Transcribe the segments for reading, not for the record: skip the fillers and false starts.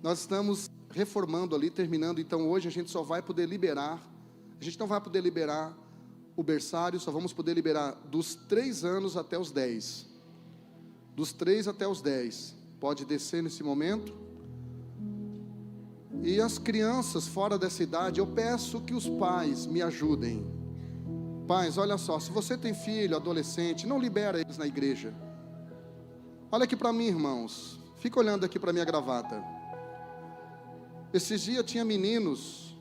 Nós estamos reformando ali, terminando, então hoje a gente só vai poder liberar, a gente não vai poder liberar o berçário, só vamos poder liberar dos 3 anos até os 10. Dos 3 até os 10. Pode descer nesse momento. E as crianças fora dessa idade, eu peço que os pais me ajudem. Pais, olha só, se você tem filho, adolescente, não libera eles na igreja. Olha aqui para mim, irmãos. Fica olhando aqui para minha gravata. Esses dias tinha meninos,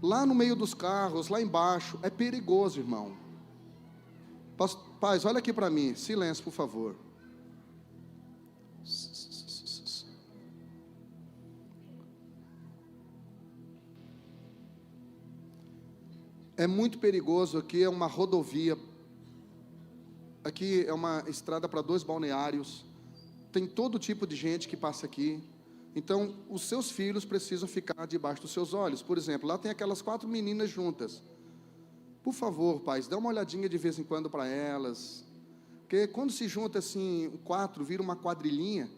lá no meio dos carros, lá embaixo. É perigoso, irmão. Pais, olha aqui para mim. Silêncio, por favor. É muito perigoso. Aqui é uma rodovia. Aqui é uma estrada para 2 balneários. Tem todo tipo de gente que passa aqui. Então, os seus filhos precisam ficar debaixo dos seus olhos. Por exemplo, lá tem aquelas 4 meninas juntas. Por favor, pais, dá uma olhadinha de vez em quando para elas. Porque quando se junta assim, 4, vira uma quadrilhinha.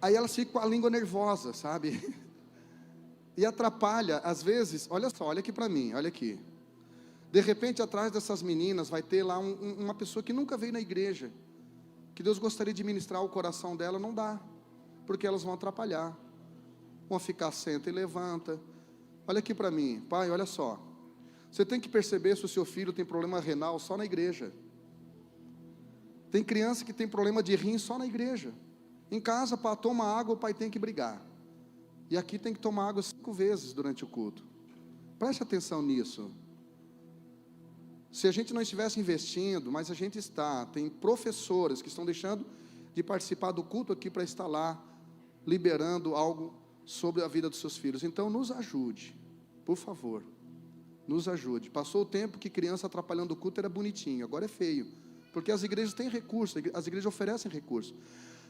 Aí elas ficam com a língua nervosa, sabe? E atrapalha, às vezes, olha só, olha aqui para mim, olha aqui. De repente, atrás dessas meninas, vai ter lá uma pessoa que nunca veio na igreja. Que Deus gostaria de ministrar o coração dela, não dá. Porque elas vão atrapalhar. Vão ficar, senta e levanta. Olha aqui para mim, pai, olha só. Você tem que perceber se o seu filho tem problema renal só na igreja. Tem criança que tem problema de rim só na igreja. Em casa, para tomar água, o pai tem que brigar. E aqui tem que tomar água 5 vezes durante o culto. Preste atenção nisso. Se a gente não estivesse investindo, mas a gente está, tem professoras que estão deixando de participar do culto aqui para estar lá, liberando algo sobre a vida dos seus filhos. Então nos ajude, por favor, nos ajude. Passou o tempo que criança atrapalhando o culto era bonitinho, agora é feio, porque as igrejas têm recursos, as igrejas oferecem recursos.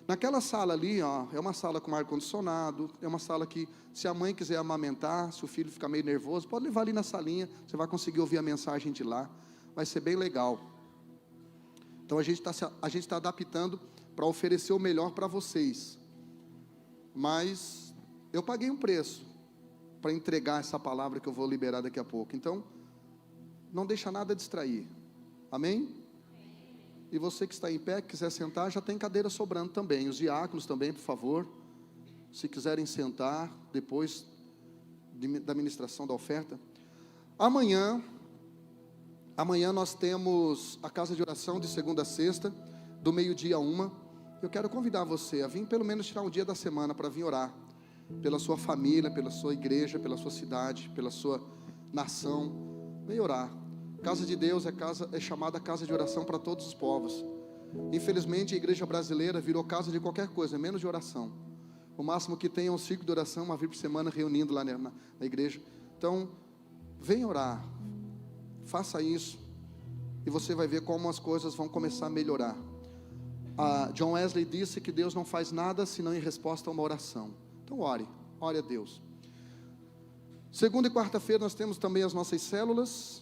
Naquela sala ali, ó, é uma sala com ar-condicionado, é uma sala que, se a mãe quiser amamentar, se o filho ficar meio nervoso, pode levar ali na salinha, você vai conseguir ouvir a mensagem de lá. Vai ser bem legal. Então a gente está adaptando para oferecer o melhor para vocês. Mas eu paguei um preço para entregar essa palavra que eu vou liberar daqui a pouco. Então, não deixa nada distrair. Amém? E você que está em pé, que quiser sentar, já tem cadeira sobrando também. Os diáconos também, por favor. Se quiserem sentar, depois da ministração da oferta. Amanhã nós temos a casa de oração de segunda a sexta, do meio-dia a 1. Eu quero convidar você a vir pelo menos tirar um dia da semana para vir orar. Pela sua família, pela sua igreja, pela sua cidade, pela sua nação. Vem orar. Casa de Deus é chamada casa de oração para todos os povos. Infelizmente a igreja brasileira virou casa de qualquer coisa, menos de oração. O máximo que tem é um ciclo de oração, uma vez por semana reunindo lá na igreja. Então, vem orar. Faça isso e você vai ver como as coisas vão começar a melhorar. John Wesley disse que Deus não faz nada senão em resposta a uma oração. Então ore a Deus. Segunda e quarta-feira nós temos também as nossas células.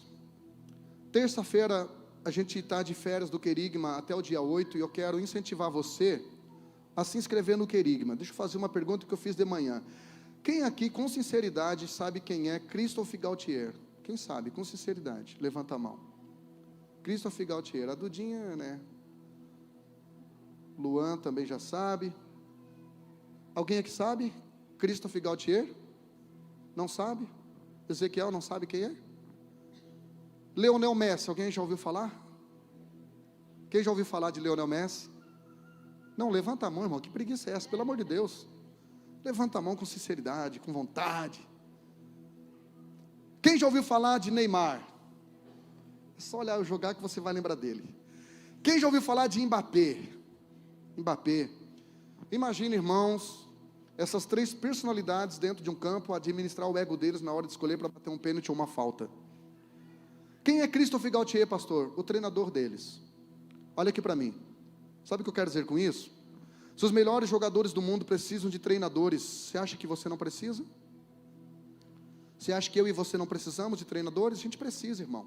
Terça-feira a gente está de férias do Querigma até o dia 8 e eu quero incentivar você a se inscrever no Querigma. Deixa eu fazer uma pergunta que eu fiz de manhã. Quem aqui com sinceridade sabe quem é Christophe Gautier? Quem sabe, com sinceridade, levanta a mão. Christophe Gautier, a Dudinha, né? Luan também já sabe. Alguém aqui sabe? Christophe Gautier? Não sabe? Ezequiel não sabe quem é? Leonel Messi, alguém já ouviu falar? Quem já ouviu falar de Leonel Messi? Não, levanta a mão, irmão, que preguiça é essa, pelo amor de Deus. Levanta a mão com sinceridade, com vontade. Quem já ouviu falar de Neymar? É só olhar e jogar que você vai lembrar dele. Quem já ouviu falar de Mbappé? Imagine, irmãos, essas 3 personalidades dentro de um campo, administrar o ego deles na hora de escolher para bater um pênalti ou uma falta. Quem é Christophe Gautier, pastor? O treinador deles. Olha aqui para mim. Sabe o que eu quero dizer com isso? Se os melhores jogadores do mundo precisam de treinadores, você acha que você não precisa? Você acha que eu e você não precisamos de treinadores? A gente precisa, irmão.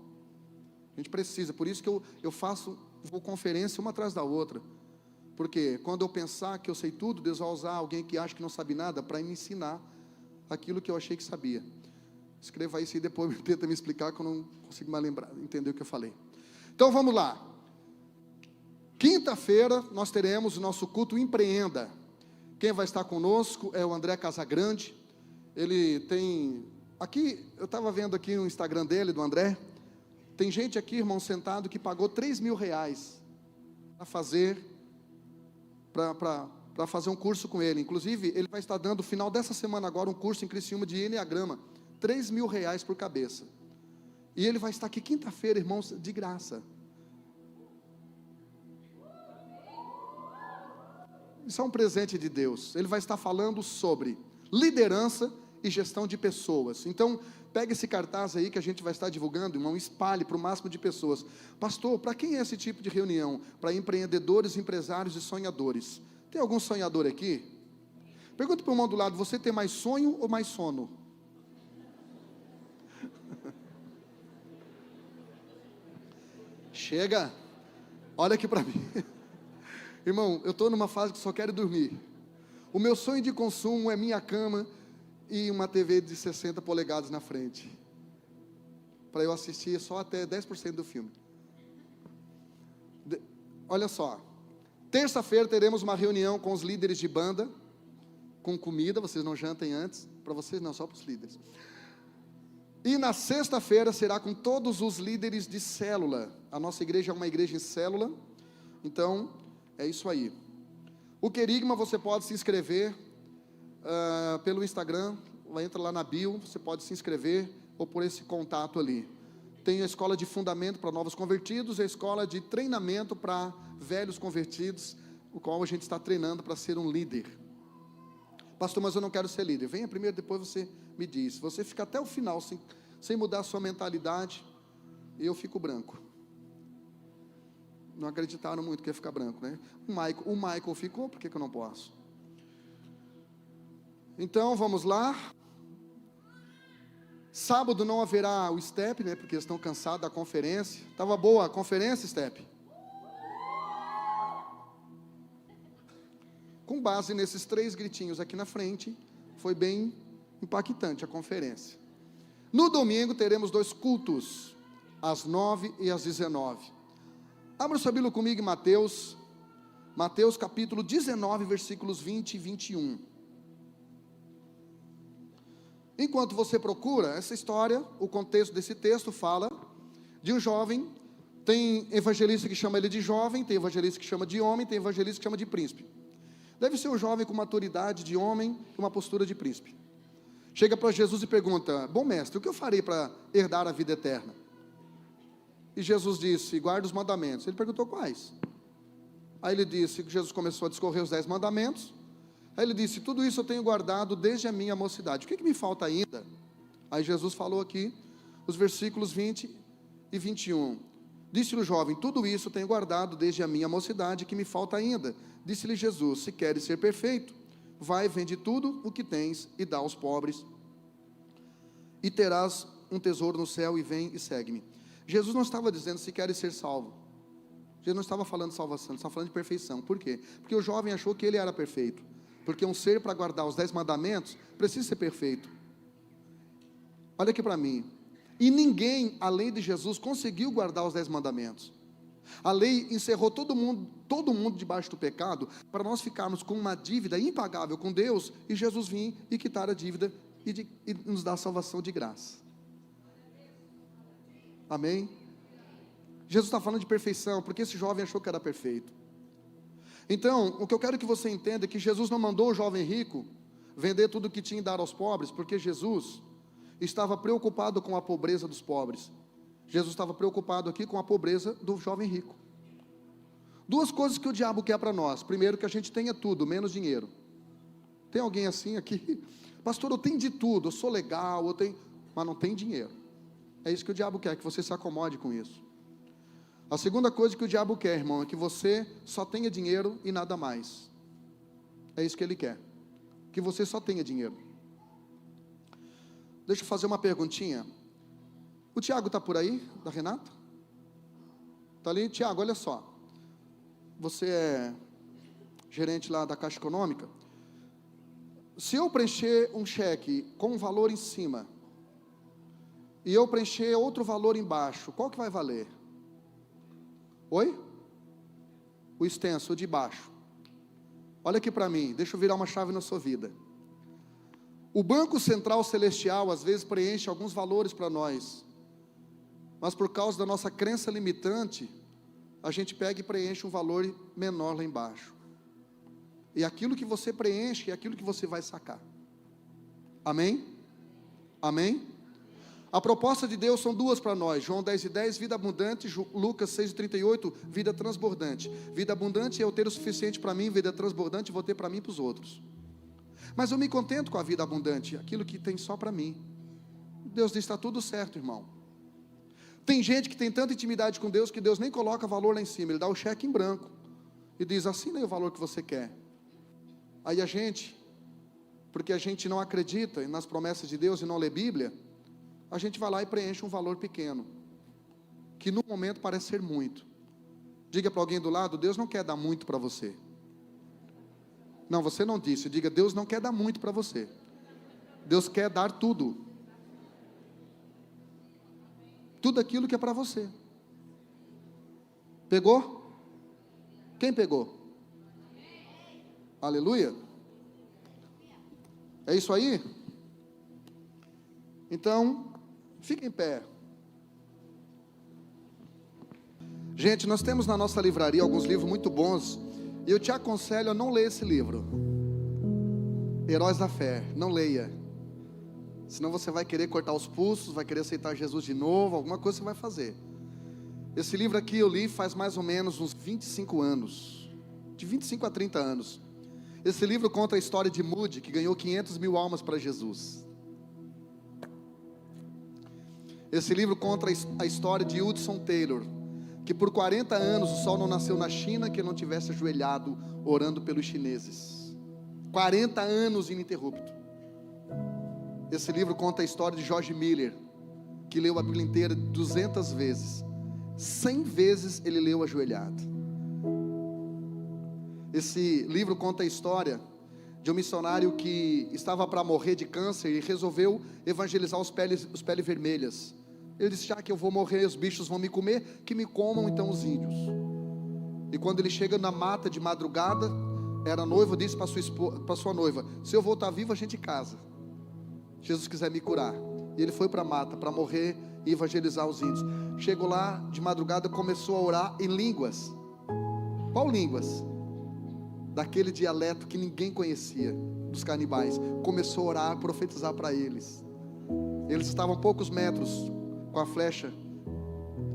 A gente precisa. Por isso que eu vou conferência uma atrás da outra. Porque quando eu pensar que eu sei tudo, Deus vai usar alguém que acha que não sabe nada para me ensinar aquilo que eu achei que sabia. Escreva isso e depois tenta me explicar, que eu não consigo mais lembrar, entender o que eu falei. Então vamos lá. Quinta-feira nós teremos o nosso culto Empreenda. Quem vai estar conosco é o André Casagrande. Ele tem, aqui, eu estava vendo aqui no Instagram dele, do André, tem gente aqui, irmão, sentado, que pagou R$3.000 para fazer um curso com ele. Inclusive, ele vai estar dando, no final dessa semana agora, um curso em Criciúma de Enneagrama, R$3.000 por cabeça. E ele vai estar aqui quinta-feira, irmãos, de graça. Isso é um presente de Deus. Ele vai estar falando sobre liderança e gestão de pessoas. Então, pega esse cartaz aí que a gente vai estar divulgando, irmão, espalhe para o máximo de pessoas. Pastor, para quem é esse tipo de reunião? Para empreendedores, empresários e sonhadores. Tem algum sonhador aqui? Pergunta para o irmão do lado, você tem mais sonho ou mais sono? Chega, olha aqui para mim. Irmão, eu estou numa fase que só quero dormir. O meu sonho de consumo é minha cama e uma TV de 60 polegadas na frente, para eu assistir só até 10% do filme. Olha só, terça-feira teremos uma reunião com os líderes de banda, com comida, vocês não jantem antes, para vocês não, só para os líderes. E na sexta-feira será com todos os líderes de célula. A nossa igreja é uma igreja em célula, então é isso aí. O Querigma você pode se inscrever pelo Instagram, entra lá na bio, você pode se inscrever, ou por esse contato ali. Tem a escola de fundamento para novos convertidos, a escola de treinamento para velhos convertidos, o qual a gente está treinando para ser um líder. Pastor, mas eu não quero ser líder. Venha primeiro, depois você me diz. Se você ficar até o final sem mudar a sua mentalidade, eu fico branco. Não acreditaram muito que ia ficar branco, né? O Michael ficou, por que eu não posso? Então, vamos lá. Sábado não haverá o STEP, né? Porque eles estão cansados da conferência. Estava boa a conferência, STEP? Com base nesses 3 gritinhos aqui na frente, foi bem impactante a conferência. No domingo teremos 2 cultos, às 9 e às 19. Abra sua Bíblia comigo em Mateus capítulo 19, versículos 20 e 21. Enquanto você procura essa história, o contexto desse texto fala de um jovem, tem evangelista que chama ele de jovem, tem evangelista que chama de homem, tem evangelista que chama de príncipe. Deve ser um jovem com maturidade de homem e uma postura de príncipe. Chega para Jesus e pergunta, bom mestre, o que eu farei para herdar a vida eterna? E Jesus disse, guarda os mandamentos. Ele perguntou quais? Aí ele disse, que Jesus começou a discorrer os 10 mandamentos. Aí ele disse, tudo isso eu tenho guardado desde a minha mocidade. O que me falta ainda? Aí Jesus falou aqui, os versículos 20 e 21. Disse-lhe o jovem, tudo isso eu tenho guardado desde a minha mocidade, que me falta ainda. Disse-lhe Jesus, se queres ser perfeito, vai, vende tudo o que tens e dá aos pobres, e terás um tesouro no céu, e vem e segue-me. Jesus não estava dizendo se queres ser salvo. Jesus não estava falando de salvação, ele estava falando de perfeição. Por quê? Porque o jovem achou que ele era perfeito. Porque um ser, para guardar os 10 mandamentos, precisa ser perfeito. Olha aqui para mim. E ninguém, além de Jesus, conseguiu guardar os 10 mandamentos. A lei encerrou todo mundo debaixo do pecado, para nós ficarmos com uma dívida impagável com Deus, e Jesus vir e quitar a dívida e nos dar a salvação de graça. Amém? Jesus está falando de perfeição, porque esse jovem achou que era perfeito. Então, o que eu quero que você entenda é que Jesus não mandou o jovem rico vender tudo o que tinha e dar aos pobres, porque Jesus estava preocupado com a pobreza dos pobres. Jesus estava preocupado aqui com a pobreza do jovem rico. 2 coisas que o diabo quer para nós. Primeiro, que a gente tenha tudo, menos dinheiro. Tem alguém assim aqui? Pastor, eu tenho de tudo, eu sou legal, mas não tem dinheiro. É isso que o diabo quer, que você se acomode com isso. A segunda coisa que o diabo quer, irmão, é que você só tenha dinheiro e nada mais. É isso que ele quer, que você só tenha dinheiro. Deixa eu fazer uma perguntinha. O Tiago está por aí, da Renata? Está ali? Tiago, olha só. Você é gerente lá da Caixa Econômica. Se eu preencher um cheque com um valor em cima, e eu preencher outro valor embaixo, qual que vai valer? Oi? O extenso, o de baixo. Olha aqui para mim, deixa eu virar uma chave na sua vida. O Banco Central Celestial às vezes preenche alguns valores para nós, mas por causa da nossa crença limitante, a gente pega e preenche um valor menor lá embaixo. E aquilo que você preenche é aquilo que você vai sacar. Amém? Amém? A proposta de Deus são duas para nós: João 10:10, vida abundante; Lucas 6:38, vida transbordante. Vida abundante é eu ter o suficiente para mim, vida transbordante vou ter para mim e para os outros. Mas eu me contento com a vida abundante, aquilo que tem só para mim. Deus diz: está tudo certo, irmão. Tem gente que tem tanta intimidade com Deus que Deus nem coloca valor lá em cima, Ele dá o cheque em branco e diz: assina aí o valor que você quer. Aí a gente, porque a gente não acredita nas promessas de Deus e não lê Bíblia, a gente vai lá e preenche um valor pequeno, que no momento parece ser muito. Diga para alguém do lado: Deus não quer dar muito para você. Não, você não disse. Diga: Deus não quer dar muito para você. Deus quer dar tudo. Tudo aquilo que é para você. Pegou? Quem pegou? Aleluia. É isso aí? Então, fique em pé. Gente, nós temos na nossa livraria alguns livros muito bons, e eu te aconselho a não ler esse livro, Heróis da Fé. Não leia, senão você vai querer cortar os pulsos, vai querer aceitar Jesus de novo, alguma coisa você vai fazer. Esse livro aqui eu li faz mais ou menos uns 25 anos, de 25 a 30 anos. Esse livro conta a história de Moody, que ganhou 500 mil almas para Jesus. Esse livro conta a história de Hudson Taylor, que por 40 anos o sol não nasceu na China que ele não tivesse ajoelhado orando pelos chineses. 40 anos ininterrupto. Esse livro conta a história de George Miller, que leu a Bíblia inteira 200 vezes. 100 vezes ele leu ajoelhado. Esse livro conta a história de um missionário que estava para morrer de câncer e resolveu evangelizar os peles vermelhas. Ele disse: já que eu vou morrer, os bichos vão me comer, que me comam então os índios. E quando ele chega na mata de madrugada, era noivo, disse para sua noiva: se eu voltar vivo, a gente casa, Jesus quiser me curar. E ele foi para a mata para morrer e evangelizar os índios. Chegou lá de madrugada, começou a orar em línguas. Qual línguas? Daquele dialeto que ninguém conhecia, dos canibais. Começou a orar, a profetizar para eles. Eles estavam a poucos metros, com a flecha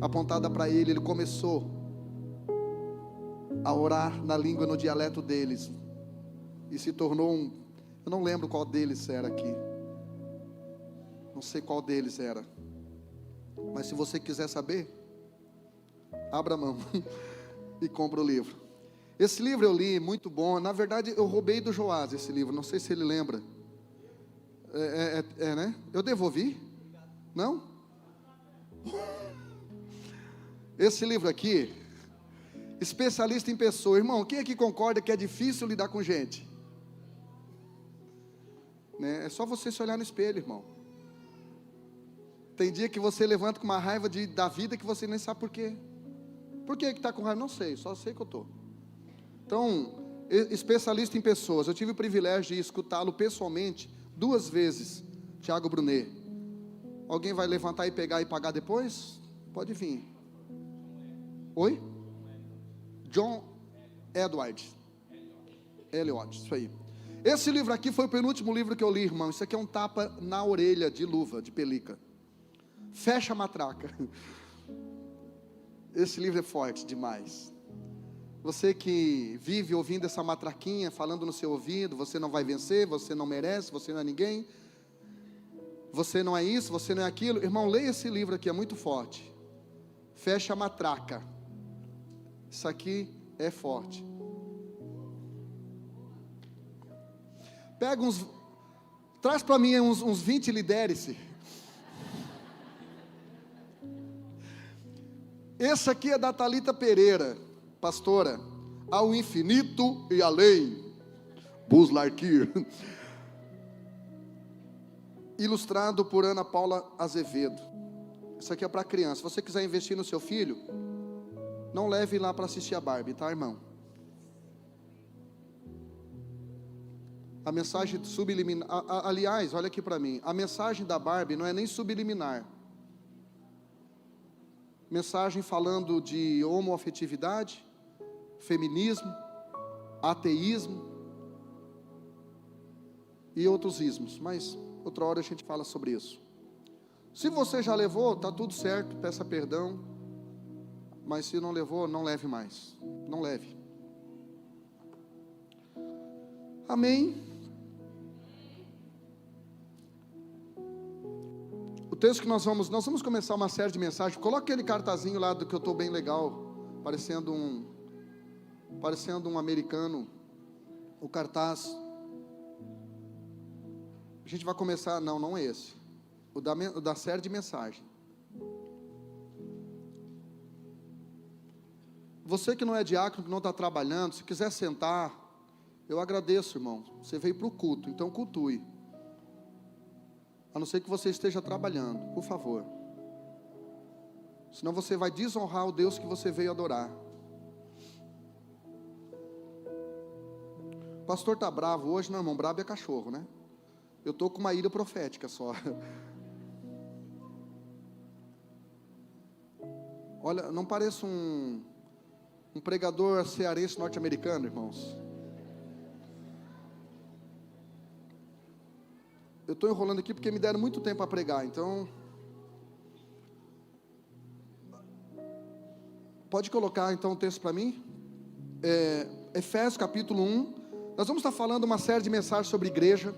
apontada para ele. Ele começou a orar na língua, no dialeto deles, e se tornou eu não lembro qual deles era aqui, não sei qual deles era, mas se você quiser saber, abra a mão e compra o livro. Esse livro eu li, muito bom. Na verdade eu roubei do Joás esse livro, não sei se ele lembra. Né? Eu devolvi? Não? Esse livro aqui, especialista em pessoa. Irmão, quem aqui concorda que é difícil lidar com gente? Né? É só você se olhar no espelho, irmão. Tem dia que você levanta com uma raiva da vida que você nem sabe por quê. Por que está com raiva? Não sei, só sei que eu estou. Então, especialista em pessoas. Eu tive o privilégio de escutá-lo pessoalmente 2 vezes, Tiago Brunet. Alguém vai levantar e pegar e pagar depois? Pode vir. Oi? John Edward Eliot, isso aí. Esse livro aqui foi o penúltimo livro que eu li, irmão. Isso aqui é um tapa na orelha de luva, de pelica. Fecha a matraca. Esse livro é forte demais. Você que vive ouvindo essa matraquinha falando no seu ouvido: você não vai vencer, você não merece, você não é ninguém, você não é isso, você não é aquilo. Irmão, leia esse livro aqui, é muito forte. Fecha a matraca. Isso aqui é forte. Pega traz para mim uns 20 lidere-se. Esse aqui é da Thalita Pereira, pastora. ao infinito e além. Buzz Lightyear. Ilustrado por Ana Paula Azevedo. Isso aqui é para criança. Se você quiser investir no seu filho, não leve lá para assistir a Barbie, tá, irmão? A mensagem subliminar, aliás, olha aqui para mim, a mensagem da Barbie não é nem subliminar. Mensagem falando de homoafetividade, feminismo, ateísmo e outros ismos, mas outra hora a gente fala sobre isso. Se você já levou, tá tudo certo, peça perdão, mas se não levou, não leve mais, não leve. Amém? O texto que nós vamos começar uma série de mensagens. Coloca aquele cartazinho lá do que eu estou bem legal, parecendo um americano, o cartaz. A gente vai começar, não é esse, o da série de mensagem. Você que não é diácono, que não está trabalhando, se quiser sentar, eu agradeço, irmão. Você veio para o culto, então cultue. A não ser que você esteja trabalhando, por favor. Senão você vai desonrar o Deus que você veio adorar. O pastor está bravo hoje, não, irmão, bravo é cachorro, né? Eu estou com uma ira profética só. Olha, não pareço um pregador cearense norte-americano, irmãos. Eu estou enrolando aqui porque me deram muito tempo para pregar, então pode colocar então o texto para mim, Efésios capítulo 1, nós vamos estar falando uma série de mensagens sobre igreja,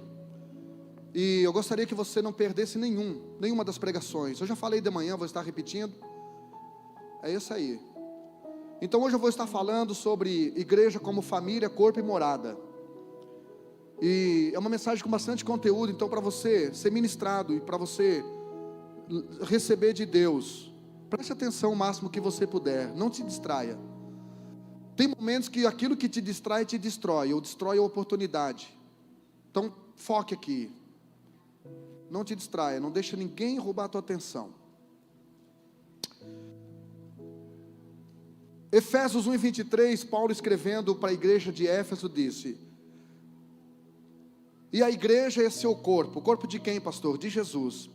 e eu gostaria que você não perdesse nenhuma das pregações. Eu já falei de manhã, vou estar repetindo, é isso aí. Então hoje eu vou estar falando sobre igreja como família, corpo e morada. E é uma mensagem com bastante conteúdo, então para você ser ministrado e para você receber de Deus, preste atenção o máximo que você puder, não te distraia. Tem momentos que aquilo que te distrai te destrói, ou destrói a oportunidade. Então foque aqui, não te distraia, não deixa ninguém roubar a tua atenção. Efésios 1:23, Paulo escrevendo para a igreja de Éfeso disse: e a igreja é seu corpo. O corpo de quem, pastor? De Jesus.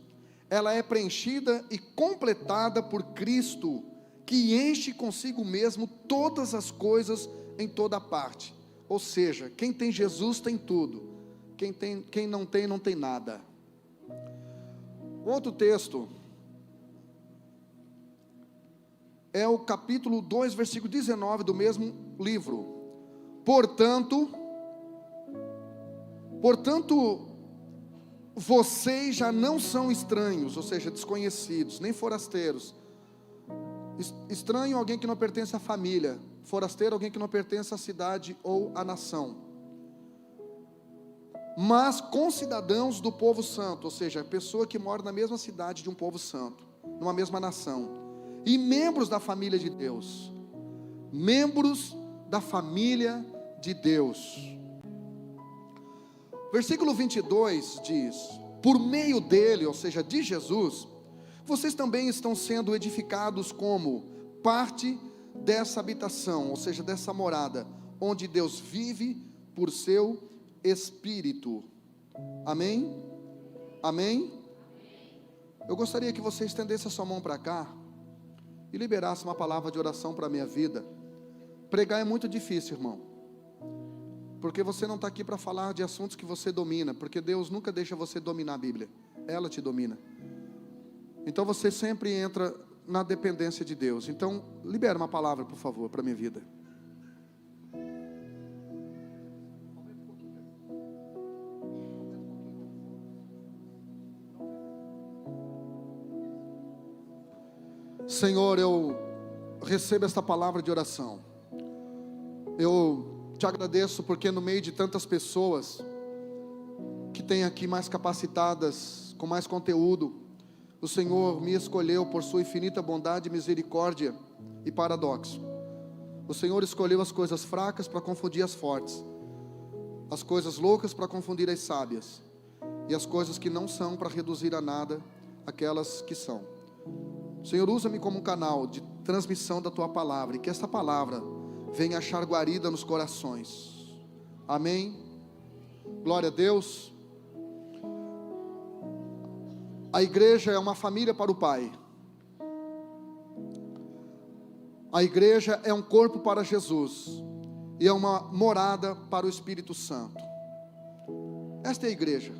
Ela é preenchida e completada por Cristo, que enche consigo mesmo todas as coisas em toda parte. Ou seja, quem tem Jesus tem tudo. Quem não tem nada. Outro texto é o capítulo 2, versículo 19 do mesmo livro. Portanto, vocês já não são estranhos, ou seja, desconhecidos, nem forasteiros. Estranho é alguém que não pertence à família. Forasteiro é alguém que não pertence à cidade ou à nação. Mas concidadãos do povo santo, ou seja, pessoa que mora na mesma cidade de um povo santo, numa mesma nação. E membros da família de Deus. Membros da família de Deus. Versículo 22 diz: por meio dele, ou seja, de Jesus, vocês também estão sendo edificados como parte dessa habitação, ou seja, dessa morada, onde Deus vive por seu Espírito. Amém? Amém? Eu gostaria que você estendesse a sua mão para cá e liberasse uma palavra de oração para a minha vida. Pregar é muito difícil, irmão, porque você não está aqui para falar de assuntos que você domina, porque Deus nunca deixa você dominar a Bíblia, ela te domina. Então você sempre entra na dependência de Deus. Então libera uma palavra, por favor, para a minha vida. Senhor, eu recebo esta palavra de oração. Eu te agradeço porque no meio de tantas pessoas que tem aqui mais capacitadas, com mais conteúdo, o Senhor me escolheu por sua infinita bondade, misericórdia e paradoxo. O Senhor escolheu as coisas fracas para confundir as fortes, as coisas loucas para confundir as sábias, e as coisas que não são para reduzir a nada aquelas que são. Senhor, usa-me como um canal de transmissão da Tua palavra, e que esta palavra venha achar guarida nos corações. Amém. Glória a Deus. A igreja é uma família para o Pai. A igreja é um corpo para Jesus e é uma morada para o Espírito Santo. Esta é a igreja.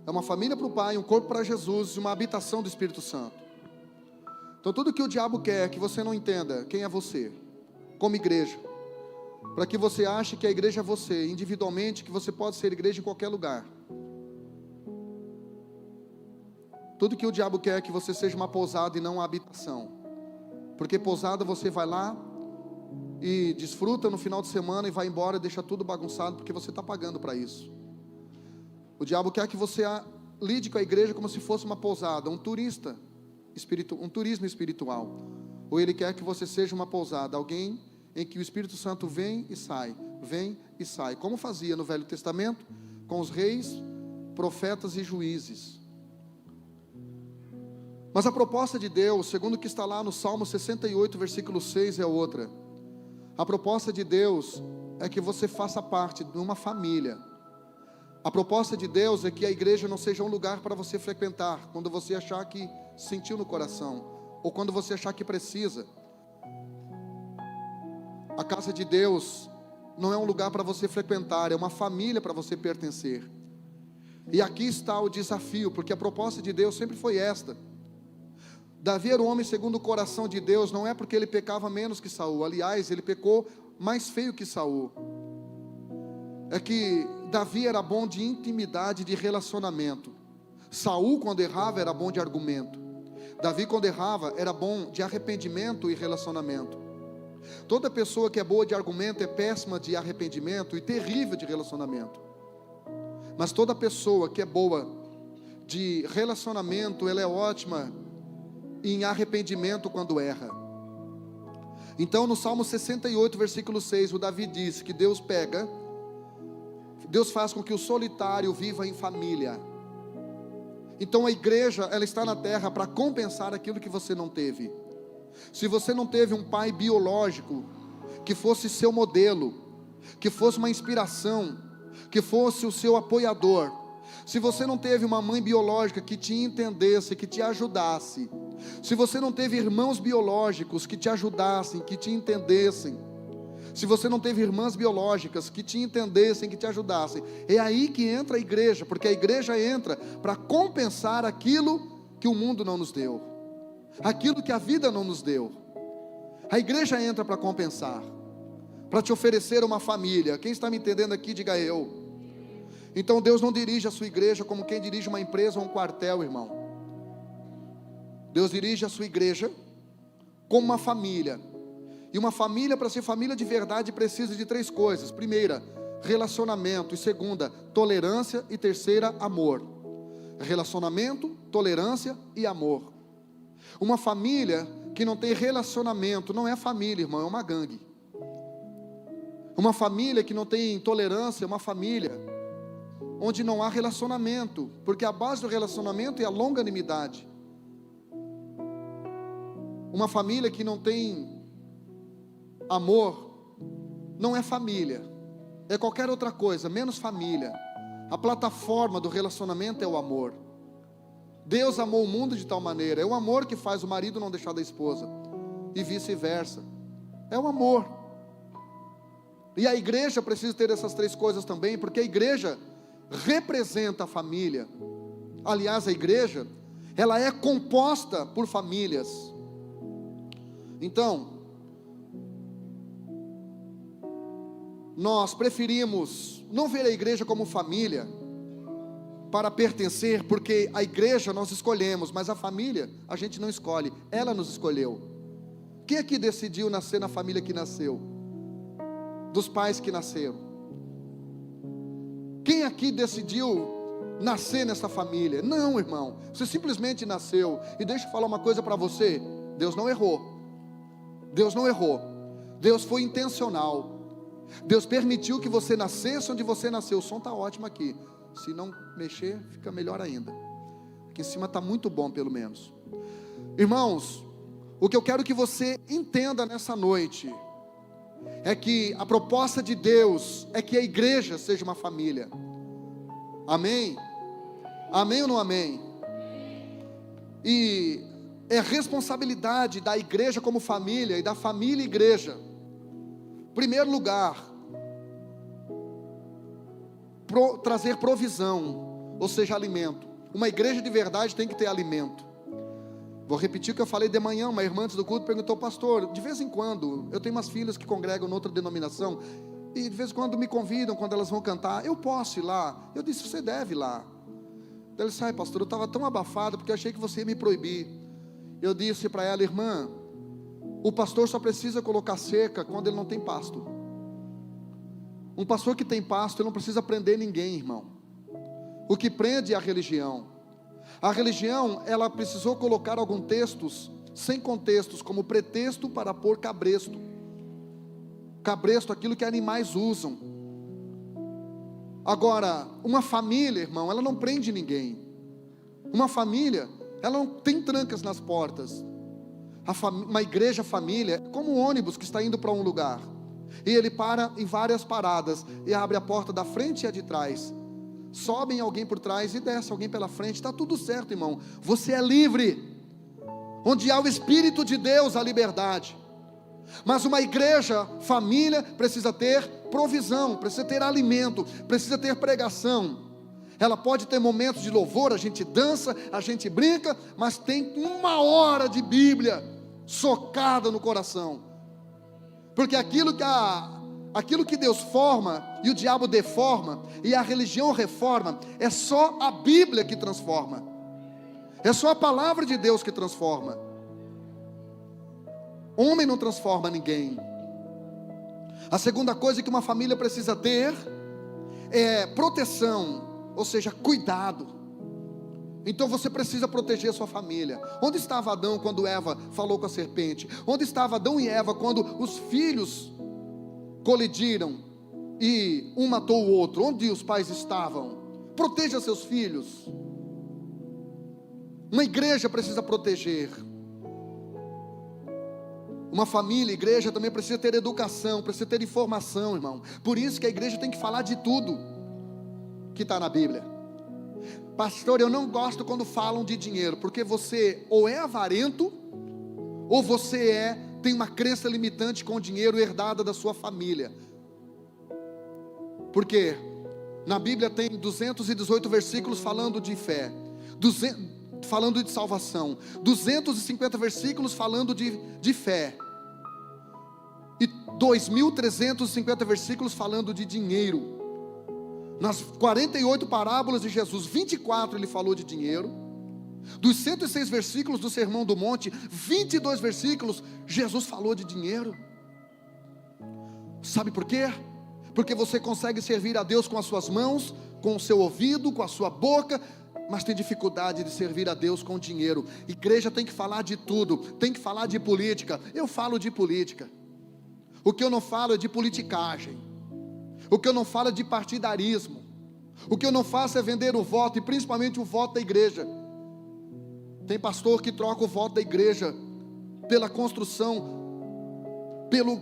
É uma família para o Pai, um corpo para Jesus e uma habitação do Espírito Santo. Então tudo que o diabo quer é que você não entenda quem é você como igreja, para que você ache que a igreja é você individualmente, que você pode ser igreja em qualquer lugar. Tudo que o diabo quer é que você seja uma pousada e não uma habitação, porque pousada você vai lá e desfruta no final de semana e vai embora e deixa tudo bagunçado, porque você está pagando para isso. O diabo quer que você lide com a igreja como se fosse uma pousada, um turismo espiritual. Ou ele quer que você seja uma pousada, alguém em que o Espírito Santo vem e sai, como fazia no Velho Testamento com os reis, profetas e juízes. Mas a proposta de Deus, segundo o que está lá no Salmo 68, versículo 6, é outra. A proposta de Deus é que você faça parte de uma família. A proposta de Deus é que a igreja não seja um lugar para você frequentar quando você achar que sentiu no coração, ou quando você achar que precisa. A casa de Deus não é um lugar para você frequentar, é uma família para você pertencer. E aqui está o desafio, porque a proposta de Deus sempre foi esta. Davi era um homem segundo o coração de Deus, não é porque ele pecava menos que Saul, aliás, ele pecou mais feio que Saul. É que Davi era bom de intimidade, de relacionamento. Saul, quando errava, era bom de argumento. Davi, quando errava, era bom de arrependimento e relacionamento. Toda pessoa que é boa de argumento é péssima de arrependimento e terrível de relacionamento. Mas toda pessoa que é boa de relacionamento, ela é ótima em arrependimento quando erra. Então no Salmo 68, versículo 6, o Davi diz que Deus faz com que o solitário viva em família. Então a igreja, ela está na terra para compensar aquilo que você não teve. Se você não teve um pai biológico que fosse seu modelo, que fosse uma inspiração, que fosse o seu apoiador, se você não teve uma mãe biológica que te entendesse, que te ajudasse, se você não teve irmãos biológicos que te ajudassem, que te entendessem, se você não teve irmãs biológicas que te entendessem, que te ajudassem, é aí que entra a igreja, porque a igreja entra para compensar aquilo que o mundo não nos deu, aquilo que a vida não nos deu. A igreja entra para compensar, para te oferecer uma família. Quem está me entendendo aqui, diga eu. Então Deus não dirige a sua igreja como quem dirige uma empresa ou um quartel, irmão. Deus dirige a sua igreja como uma família. E uma família, para ser família de verdade, precisa de 3 coisas. Primeira, relacionamento. E segunda, tolerância. E terceira, amor. Relacionamento, tolerância e amor. Uma família que não tem relacionamento não é família, irmão, é uma gangue. Uma família que não tem tolerância é uma família onde não há relacionamento, porque a base do relacionamento é a longanimidade. Uma família que não tem amor não é família, é qualquer outra coisa, menos família. A plataforma do relacionamento é o amor. Deus amou o mundo de tal maneira, é o amor que faz o marido não deixar da esposa, e vice-versa, é o amor. E a igreja precisa ter essas 3 coisas também, porque a igreja representa a família. Aliás, a igreja, ela é composta por famílias. Então, nós preferimos não ver a igreja como família para pertencer, porque a igreja nós escolhemos, mas a família a gente não escolhe, ela nos escolheu. Quem aqui decidiu nascer na família que nasceu? Dos pais que nasceram? Quem aqui decidiu nascer nessa família? Não, irmão, você simplesmente nasceu. E deixa eu falar uma coisa para você, Deus não errou. Deus não errou. Deus foi intencional. Deus permitiu que você nascesse onde você nasceu. O som está ótimo aqui. Se não mexer, fica melhor ainda. Aqui em cima está muito bom, pelo menos. Irmãos, o que eu quero que você entenda nessa noite é que a proposta de Deus é que a igreja seja uma família. Amém? Amém ou não amém? E é responsabilidade da igreja como família e da família igreja. Primeiro lugar, trazer provisão, ou seja, alimento. Uma igreja de verdade tem que ter alimento. Vou repetir o que eu falei de manhã. Uma irmã antes do culto perguntou: pastor, de vez em quando, eu tenho umas filhas que congregam em outra denominação, e de vez em quando me convidam, quando elas vão cantar, eu posso ir lá? Eu disse: você deve ir lá. Ela disse: ai pastor, eu estava tão abafado, porque eu achei que você ia me proibir. Eu disse para ela: irmã, o pastor só precisa colocar cerca quando ele não tem pasto. Um pastor que tem pasto, ele não precisa prender ninguém, irmão. O que prende é a religião. A religião, ela precisou colocar alguns textos, sem contextos, como pretexto para pôr cabresto. Cabresto, aquilo que animais usam. Agora, uma família, irmão, ela não prende ninguém. Uma família, ela não tem trancas nas portas. Uma igreja família é como um ônibus que está indo para um lugar, e ele para em várias paradas, e abre a porta da frente e a de trás. Sobem alguém por trás e desce alguém pela frente. Está tudo certo, irmão. Você é livre. Onde há o Espírito de Deus, há liberdade. Mas uma igreja, família, precisa ter provisão, precisa ter alimento, precisa ter pregação. Ela pode ter momentos de louvor, a gente dança, a gente brinca, mas tem 1 hora de Bíblia socada no coração. Porque aquilo que Deus forma e o diabo deforma, e a religião reforma, é só a Bíblia que transforma. É só a palavra de Deus que transforma. Homem não transforma ninguém. A segunda coisa que uma família precisa ter é proteção, ou seja, cuidado. Então você precisa proteger a sua família. Onde estava Adão quando Eva falou com a serpente? Onde estava Adão e Eva quando os filhos colidiram e um matou o outro? Onde os pais estavam? Proteja seus filhos. Uma igreja precisa proteger. Uma família, igreja também precisa ter educação, precisa ter informação, irmão. Por isso que a igreja tem que falar de tudo que está na Bíblia. Pastor, eu não gosto quando falam de dinheiro, porque você ou é avarento, ou você tem uma crença limitante com o dinheiro herdada da sua família. Porque na Bíblia tem 218 versículos falando de fé, falando de salvação, 250 versículos falando de fé, e 2.350 versículos falando de dinheiro. Nas 48 parábolas de Jesus, 24 ele falou de dinheiro. Dos 106 versículos do Sermão do Monte, 22 versículos Jesus falou de dinheiro. Sabe por quê? Porque você consegue servir a Deus com as suas mãos, com o seu ouvido, com a sua boca, mas tem dificuldade de servir a Deus com dinheiro. Igreja tem que falar de tudo, tem que falar de política. Eu falo de política. O que eu não falo é de politicagem. O que eu não falo é de partidarismo. O que eu não faço é vender o voto, e principalmente o voto da igreja. Tem pastor que troca o voto da igreja pela construção,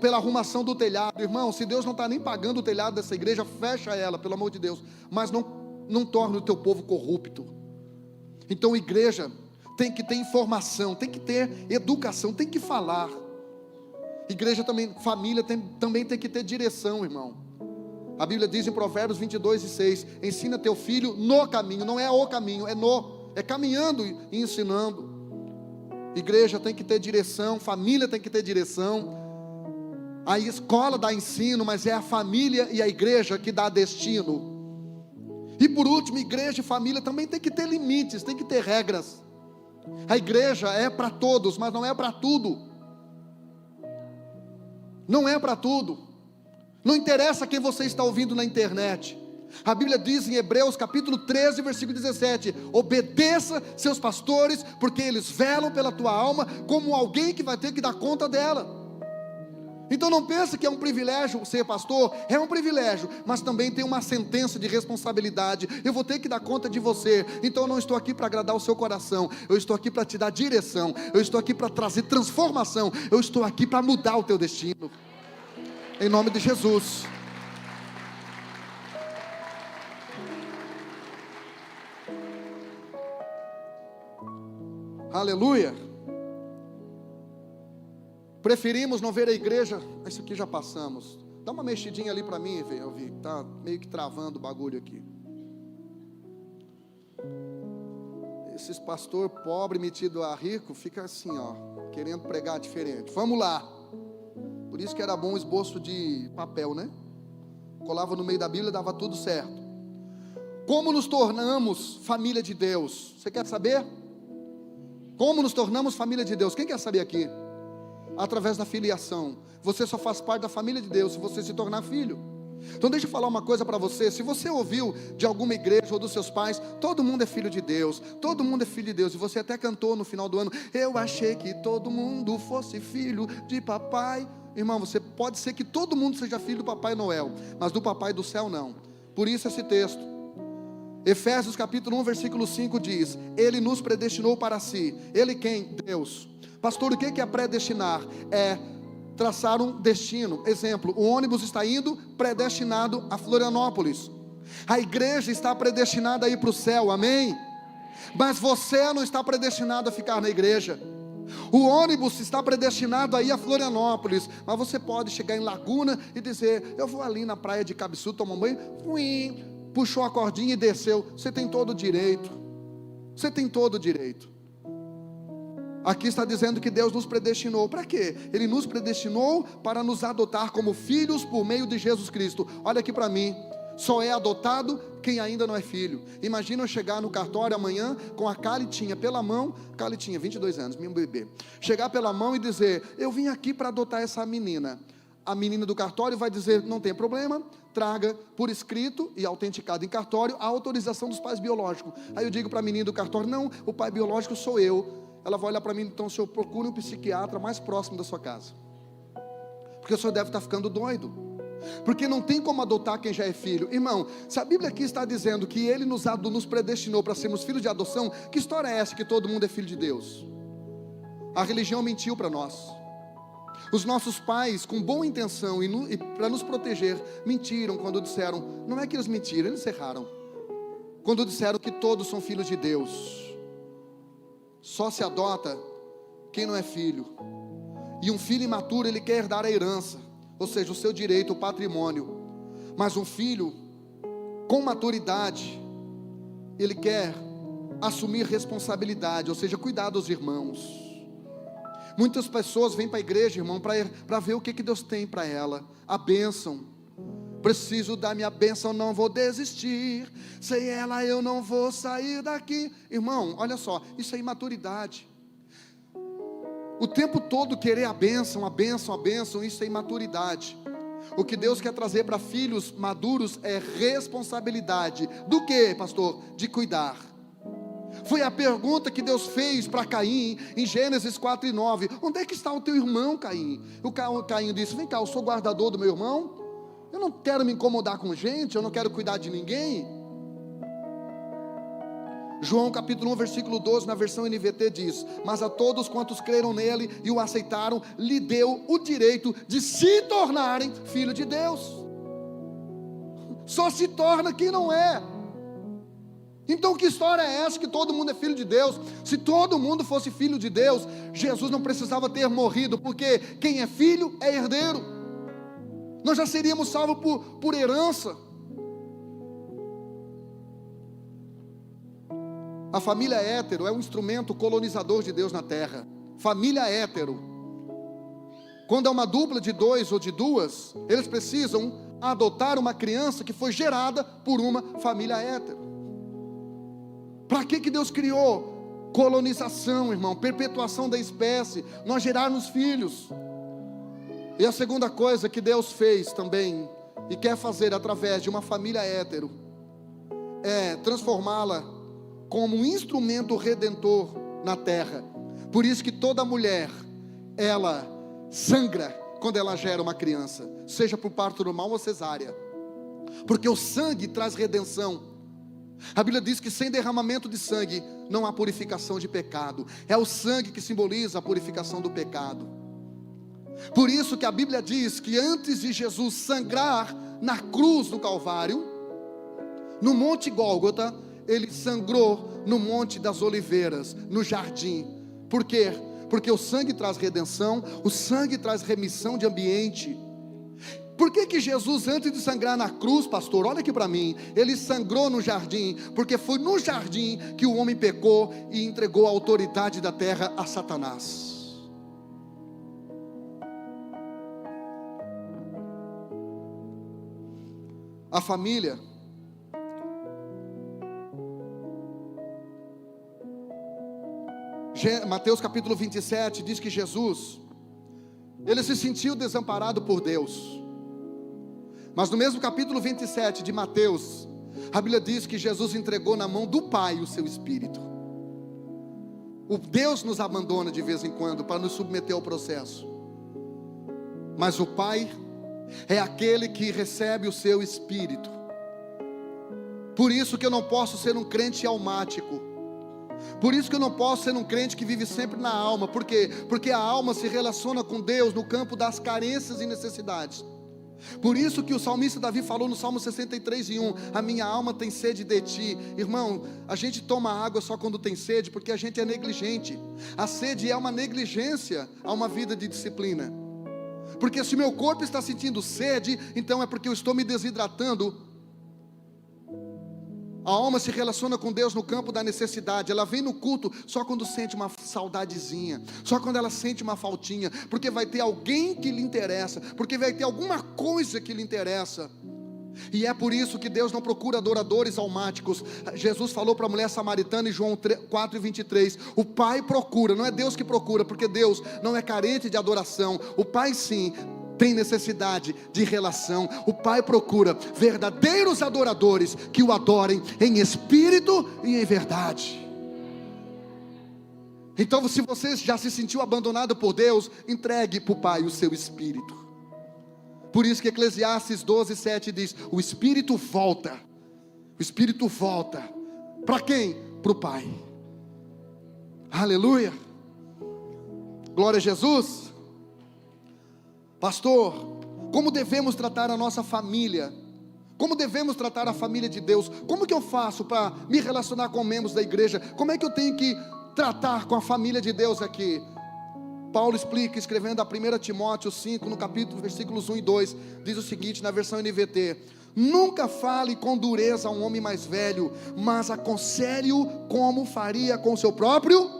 pela arrumação do telhado. Irmão, se Deus não está nem pagando o telhado dessa igreja, fecha ela, pelo amor de Deus. Mas não torne o teu povo corrupto. Então igreja tem que ter informação, tem que ter educação, tem que falar. Igreja também, família também tem que ter direção, irmão. A Bíblia diz em Provérbios 22:6, ensina teu filho no caminho. Não é o caminho, é caminhando e ensinando. Igreja tem que ter direção, família tem que ter direção. A escola dá ensino, mas é a família e a igreja que dá destino. E por último, igreja e família também tem que ter limites, tem que ter regras. A igreja é para todos, mas não é para tudo. Não é para tudo. Não interessa quem você está ouvindo na internet. A Bíblia diz em Hebreus capítulo 13, versículo 17: obedeça seus pastores, porque eles velam pela tua alma, como alguém que vai ter que dar conta dela. Então não pense que é um privilégio ser pastor. É um privilégio, mas também tem uma sentença de responsabilidade. Eu vou ter que dar conta de você. Então eu não estou aqui para agradar o seu coração. Eu estou aqui para te dar direção. Eu estou aqui para trazer transformação. Eu estou aqui para mudar o teu destino. Em nome de Jesus. Aleluia. Preferimos não ver a igreja. Isso aqui já passamos. Dá uma mexidinha ali para mim, eu vi. Tá meio que travando o bagulho aqui. Esses pastor pobre metido a rico fica assim, ó, querendo pregar diferente. Vamos lá. Por isso que era bom o esboço de papel, né? Colava no meio da Bíblia, dava tudo certo. Como nos tornamos família de Deus? Você quer saber? Como nos tornamos família de Deus? Quem quer saber aqui? Através da filiação. Você só faz parte da família de Deus se você se tornar filho. Então deixa eu falar uma coisa para você. Se você ouviu de alguma igreja ou dos seus pais, todo mundo é filho de Deus, todo mundo é filho de Deus, e você até cantou no final do ano: eu achei que todo mundo fosse filho de papai. Irmão, você pode ser que todo mundo seja filho do Papai Noel, mas do Papai do Céu não. Por isso esse texto, Efésios capítulo 1 versículo 5 diz: Ele nos predestinou para si. Ele quem? Deus. Pastor, o que é predestinar? É traçar um destino. Exemplo, o ônibus está indo predestinado a Florianópolis. A igreja está predestinada a ir para o céu, amém? Mas você não está predestinado a ficar na igreja. O ônibus está predestinado a ir a Florianópolis, mas você pode chegar em Laguna e dizer: eu vou ali na praia de Cabiçu tomar um banho. Puxou a cordinha e desceu. Você tem todo o direito. Você tem todo o direito. Aqui está dizendo que Deus nos predestinou. Para quê? Ele nos predestinou para nos adotar como filhos por meio de Jesus Cristo. Olha aqui para mim. Só é adotado quem ainda não é filho. Imagina eu chegar no cartório amanhã com a Calitinha pela mão. Calitinha, 22 anos, meu bebê. Chegar pela mão e dizer: eu vim aqui para adotar essa menina. A menina do cartório vai dizer: não tem problema, traga por escrito e autenticado em cartório a autorização dos pais biológicos. Aí eu digo para a menina do cartório: não, o pai biológico sou eu. Ela vai olhar para mim: então o senhor procure um psiquiatra mais próximo da sua casa, porque o senhor deve estar ficando doido, porque não tem como adotar quem já é filho. Irmão, se a Bíblia aqui está dizendo que Ele nos predestinou para sermos filhos de adoção, que história é essa que todo mundo é filho de Deus? A religião mentiu para nós. Os nossos pais, com boa intenção e para nos proteger, mentiram quando disseram. Não é que eles mentiram, eles erraram. Quando disseram que todos são filhos de Deus. Só se adota quem não é filho. E um filho imaturo, ele quer herdar a herança, ou seja, o seu direito, o patrimônio. Mas um filho com maturidade, ele quer assumir responsabilidade, ou seja, cuidar dos irmãos. Muitas pessoas vêm para a igreja, irmão, para ver o que Deus tem para ela. A bênção. Preciso da minha bênção, não vou desistir. Sem ela eu não vou sair daqui. Irmão, olha só, isso é imaturidade. O tempo todo querer a bênção, a bênção, a bênção, isso é imaturidade. O que Deus quer trazer para filhos maduros é responsabilidade. Do que, pastor? De cuidar. Foi a pergunta que Deus fez para Caim em Gênesis 4:9. Onde é que está o teu irmão, Caim? O Caim disse: vem cá, eu sou guardador do meu irmão. Eu não quero me incomodar com gente, eu não quero cuidar de ninguém. João capítulo 1 versículo 12 na versão NVT diz: mas a todos quantos creram nele e o aceitaram, lhe deu o direito de se tornarem filho de Deus. Só se torna quem não é. Então que história é essa que todo mundo é filho de Deus? Se todo mundo fosse filho de Deus, Jesus não precisava ter morrido, porque quem é filho é herdeiro. Nós já seríamos salvos por herança. A família hétero é um instrumento colonizador de Deus na terra. Família hétero. Quando é uma dupla de dois ou de duas, eles precisam adotar uma criança que foi gerada por uma família hétero. Para que Deus criou? Colonização, irmão, perpetuação da espécie, nós gerarmos filhos. E a segunda coisa que Deus fez também, e quer fazer através de uma família hétero, é transformá-la como um instrumento redentor na terra. Por isso que toda mulher, ela sangra quando ela gera uma criança, seja por parto normal ou cesárea, porque o sangue traz redenção. A Bíblia diz que sem derramamento de sangue não há purificação de pecado. É o sangue que simboliza a purificação do pecado. Por isso que a Bíblia diz que antes de Jesus sangrar na cruz do Calvário, no Monte Gólgota, ele sangrou no Monte das Oliveiras, no jardim. Por quê? Porque o sangue traz redenção, o sangue traz remissão de ambiente. Por que Jesus, antes de sangrar na cruz, pastor, olha aqui para mim, ele sangrou no jardim? Porque foi no jardim que o homem pecou e entregou a autoridade da terra a Satanás. A família Mateus capítulo 27 diz que Jesus, ele se sentiu desamparado por Deus. Mas no mesmo capítulo 27 de Mateus, a Bíblia diz que Jesus entregou na mão do Pai o seu Espírito. O Deus nos abandona de vez em quando para nos submeter ao processo, mas o Pai é aquele que recebe o seu Espírito. Por isso que eu não posso ser um crente almático. Por isso que eu não posso ser um crente que vive sempre na alma. Por quê? Porque a alma se relaciona com Deus no campo das carências e necessidades. Por isso que o salmista Davi falou no Salmo 63:1, a minha alma tem sede de ti. Irmão, a gente toma água só quando tem sede, porque a gente é negligente. A sede é uma negligência a uma vida de disciplina. Porque se meu corpo está sentindo sede, então é porque eu estou me desidratando. A alma se relaciona com Deus no campo da necessidade. Ela vem no culto só quando sente uma saudadezinha, só quando ela sente uma faltinha, porque vai ter alguém que lhe interessa, porque vai ter alguma coisa que lhe interessa. E é por isso que Deus não procura adoradores almáticos. Jesus falou para a mulher samaritana em João 4:23, o Pai procura, não é Deus que procura, porque Deus não é carente de adoração. O Pai sim tem necessidade de relação. O Pai procura verdadeiros adoradores que o adorem em espírito e em verdade. Então, se você já se sentiu abandonado por Deus, entregue para o Pai o seu espírito. Por isso que Eclesiastes 12:7 diz, o espírito volta. O espírito volta. Para quem? Para o Pai. Aleluia. Glória a Jesus. Pastor, como devemos tratar a nossa família? Como devemos tratar a família de Deus? Como que eu faço para me relacionar com membros da igreja? Como é que eu tenho que tratar com a família de Deus aqui? Paulo explica, escrevendo a 1 Timóteo 5, no capítulo, versículos 1 e 2, diz o seguinte, na versão NVT, nunca fale com dureza a um homem mais velho, mas aconselhe-o como faria com seu próprio,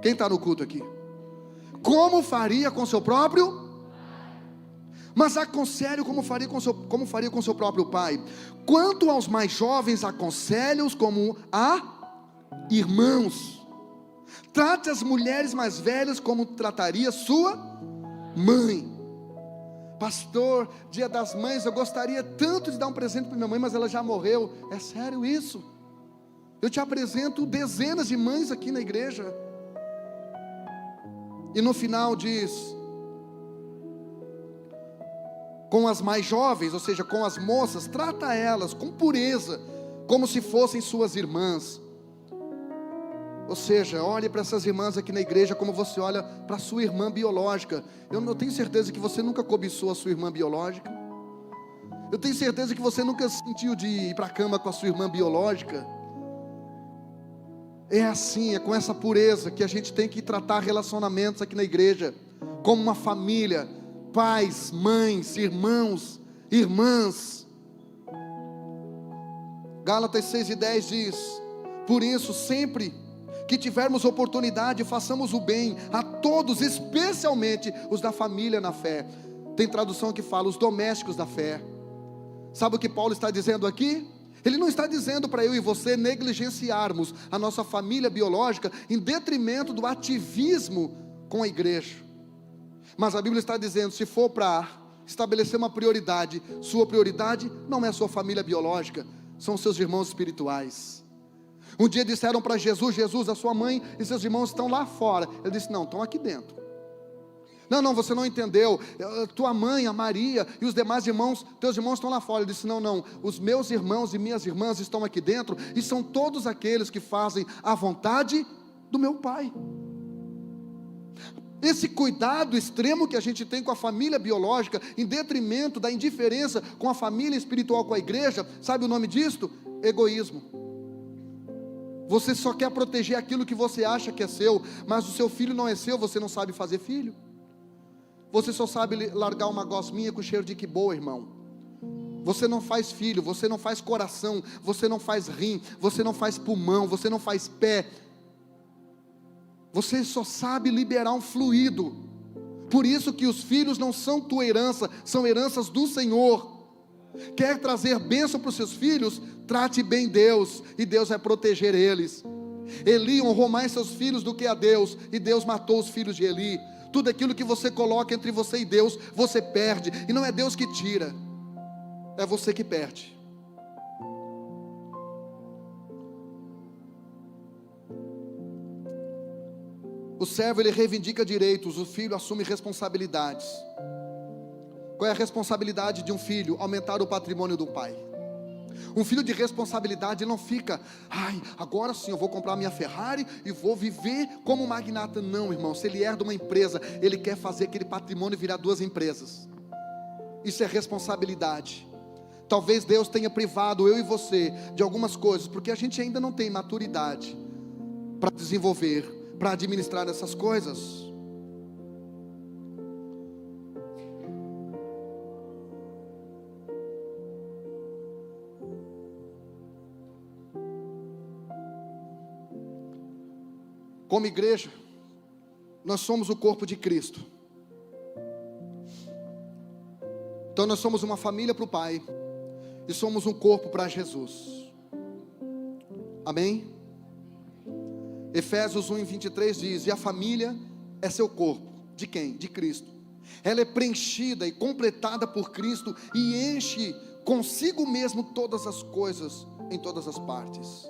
quem está no culto aqui? Como faria com seu próprio? Mas aconselhe como faria com seu próprio pai. Quanto aos mais jovens, aconselhe-os como a irmãos. Trate as mulheres mais velhas como trataria sua mãe. Pastor, dia das mães, eu gostaria tanto de dar um presente para minha mãe, mas ela já morreu. É sério isso? Eu te apresento dezenas de mães aqui na igreja. E no final diz, com as mais jovens, ou seja, com as moças, trata elas com pureza, como se fossem suas irmãs. Ou seja, olhe para essas irmãs aqui na igreja como você olha para a sua irmã biológica. Eu não tenho certeza que você nunca cobiçou a sua irmã biológica. Eu tenho certeza que você nunca sentiu de ir para a cama com a sua irmã biológica. É assim, é com essa pureza que a gente tem que tratar relacionamentos aqui na igreja, como uma família, pais, mães, irmãos, irmãs. Gálatas 6:10 diz, por isso sempre que tivermos oportunidade, façamos o bem a todos, especialmente os da família na fé. Tem tradução que fala, os domésticos da fé. Sabe o que Paulo está dizendo aqui? Ele não está dizendo para eu e você negligenciarmos a nossa família biológica em detrimento do ativismo com a igreja. Mas a Bíblia está dizendo, se for para estabelecer uma prioridade, sua prioridade não é a sua família biológica, são seus irmãos espirituais. Um dia disseram para Jesus, Jesus, a sua mãe e seus irmãos estão lá fora. Ele disse, não, estão aqui dentro. Não, você não entendeu. Tua mãe, a Maria e os demais irmãos, teus irmãos estão lá fora. Ele disse: não, os meus irmãos e minhas irmãs estão aqui dentro, e são todos aqueles que fazem a vontade do meu Pai. Esse cuidado extremo que a gente tem com a família biológica, em detrimento da indiferença com a família espiritual, com a igreja, sabe o nome disto? Egoísmo. Você só quer proteger aquilo que você acha que é seu, mas o seu filho não é seu, você não sabe fazer filho. Você só sabe largar uma gosminha com cheiro de que boa, irmão. Você não faz filho, você não faz coração, você não faz rim, você não faz pulmão, você não faz pé. Você só sabe liberar um fluido. Por isso que os filhos não são tua herança, são heranças do Senhor. Quer trazer bênção para os seus filhos? Trate bem Deus, e Deus vai proteger eles. Eli honrou mais seus filhos do que a Deus, e Deus matou os filhos de Eli. Tudo aquilo que você coloca entre você e Deus, você perde, e não é Deus que tira, é você que perde. O servo, ele reivindica direitos, o filho assume responsabilidades. Qual é a responsabilidade de um filho? Aumentar o patrimônio do pai. Um filho de responsabilidade não fica: agora sim eu vou comprar minha Ferrari e vou viver como magnata. Não, irmão, se ele herda uma empresa, ele quer fazer aquele patrimônio virar 2 empresas. Isso é responsabilidade. Talvez Deus tenha privado eu e você de algumas coisas, porque a gente ainda não tem maturidade para desenvolver, para administrar essas coisas. Como igreja, nós somos o corpo de Cristo. Então nós somos uma família para o Pai, e somos um corpo para Jesus. Amém? Efésios 1:23 diz: e a família é seu corpo. De quem? De Cristo. Ela é preenchida e completada por Cristo, e enche consigo mesmo todas as coisas, em todas as partes.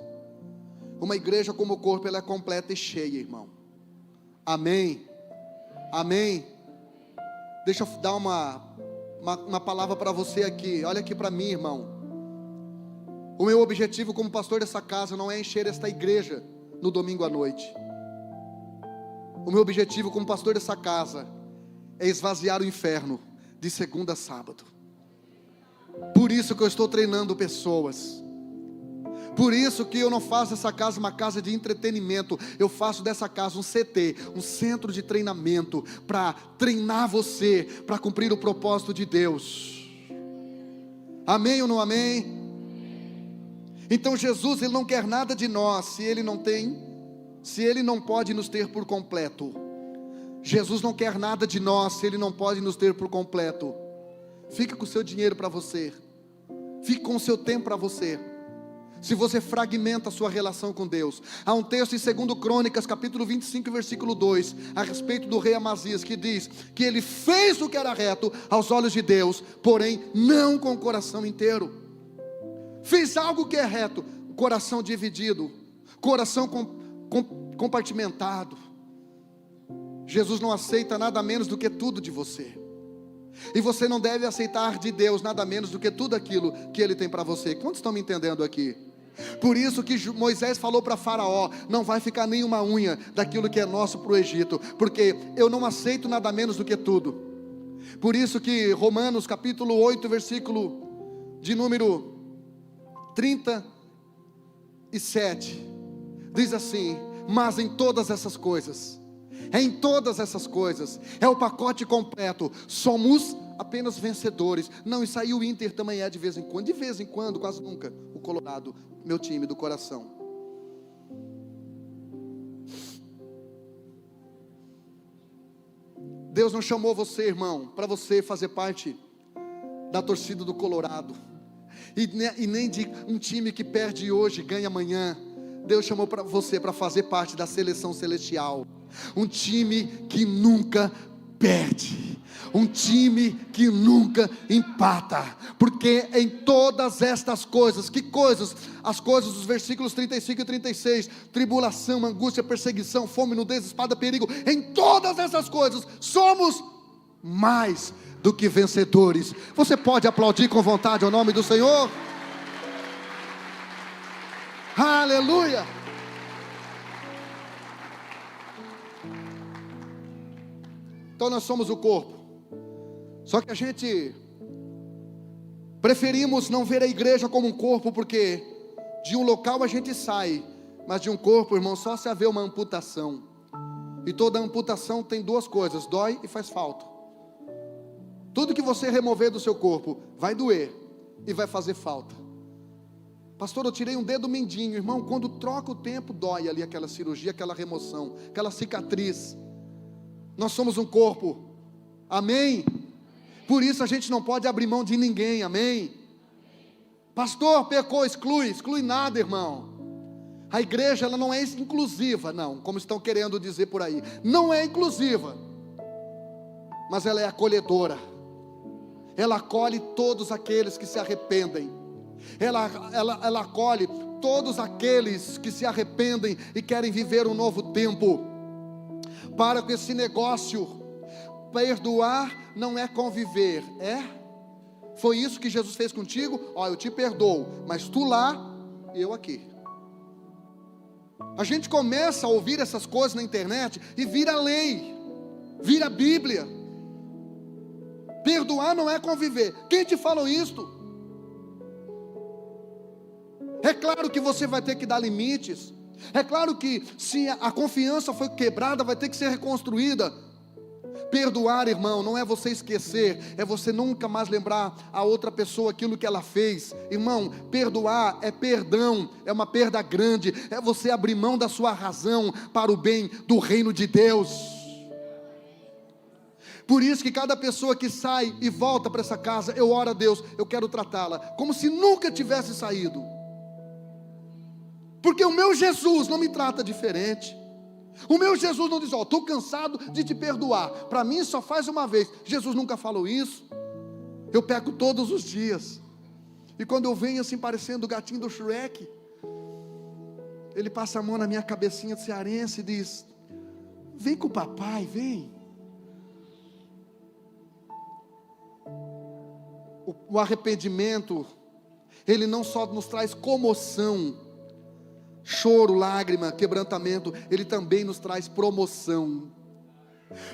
Uma igreja como o corpo, ela é completa e cheia, irmão. Amém? Amém? Deixa eu dar uma palavra para você aqui. Olha aqui para mim, irmão. O meu objetivo como pastor dessa casa não é encher esta igreja no domingo à noite. O meu objetivo como pastor dessa casa é esvaziar o inferno de segunda a sábado. Por isso que eu estou treinando pessoas. Por isso que eu não faço dessa casa uma casa de entretenimento. Eu faço dessa casa um CT, um centro de treinamento, para treinar você, para cumprir o propósito de Deus. Amém ou não amém? Então Jesus, Ele não quer nada de nós, se Ele não pode nos ter por completo. Jesus não quer nada de nós, se Ele não pode nos ter por completo. Fique com o seu dinheiro para você, fique com o seu tempo para você. Se você fragmenta a sua relação com Deus. Há um texto em 2 Crônicas, capítulo 25, versículo 2, a respeito do rei Amazias, que diz que ele fez o que era reto aos olhos de Deus, porém não com o coração inteiro. Fez algo que é reto, coração dividido, coração compartimentado. Jesus não aceita nada menos do que tudo de você. E você não deve aceitar de Deus nada menos do que tudo aquilo que Ele tem para você. Quantos estão me entendendo aqui? Por isso que Moisés falou para Faraó: não vai ficar nenhuma unha daquilo que é nosso para o Egito, porque eu não aceito nada menos do que tudo. Por isso que Romanos capítulo 8, versículo de número 37, diz assim: mas em todas essas coisas, é o pacote completo, somos apenas vencedores. Não, isso aí o Inter também é de vez em quando, quase nunca. O Colorado, meu time do coração. Deus não chamou você, irmão, para você fazer parte da torcida do Colorado, e nem de um time que perde hoje, ganha amanhã. Deus chamou para você para fazer parte da seleção celestial, um time que nunca perde, um time que nunca empata, porque em todas estas coisas, que coisas? As coisas dos versículos 35 e 36, tribulação, angústia, perseguição, fome, nudez, espada, perigo, em todas essas coisas, somos mais do que vencedores. Você pode aplaudir com vontade ao nome do Senhor? Aleluia! Então nós somos o corpo. Só que a gente preferimos não ver a igreja como um corpo, porque de um local a gente sai, mas de um corpo, irmão, só se haver uma amputação. E toda amputação tem duas coisas: dói e faz falta. Tudo que você remover do seu corpo vai doer e vai fazer falta. Pastor, eu tirei um dedo mindinho, irmão, quando troca o tempo dói ali aquela cirurgia, aquela remoção, aquela cicatriz. Nós somos um corpo, amém? Por isso a gente não pode abrir mão de ninguém, amém? Pastor, pecou, exclui nada, irmão. A igreja, ela não é inclusiva, não, como estão querendo dizer por aí. Não é inclusiva, mas ela é acolhedora. Ela acolhe todos aqueles que se arrependem. Ela acolhe todos aqueles que se arrependem e querem viver um novo tempo. Para com esse negócio. Perdoar não é conviver, é? Foi isso que Jesus fez contigo? Ó, eu te perdoo, mas tu lá, eu aqui. A gente começa a ouvir essas coisas na internet e vira lei, vira Bíblia. Perdoar não é conviver. Quem te falou isto? É claro que você vai ter que dar limites. É claro que se a confiança foi quebrada, vai ter que ser reconstruída. Perdoar, irmão, não é você esquecer, é você nunca mais lembrar a outra pessoa aquilo que ela fez. Irmão, perdoar é perdão, é uma perda grande, é você abrir mão da sua razão para o bem do reino de Deus. Por isso que cada pessoa que sai e volta para essa casa, eu oro a Deus, eu quero tratá-la como se nunca tivesse saído. Porque o meu Jesus não me trata diferente. O meu Jesus não diz, ó, estou cansado de te perdoar, para mim só faz uma vez. Jesus nunca falou isso. Eu peco todos os dias. E quando eu venho assim parecendo o gatinho do Shrek, ele passa a mão na minha cabecinha de cearense e diz, vem com o papai, vem. O arrependimento, ele não só nos traz comoção, choro, lágrima, quebrantamento, ele também nos traz promoção.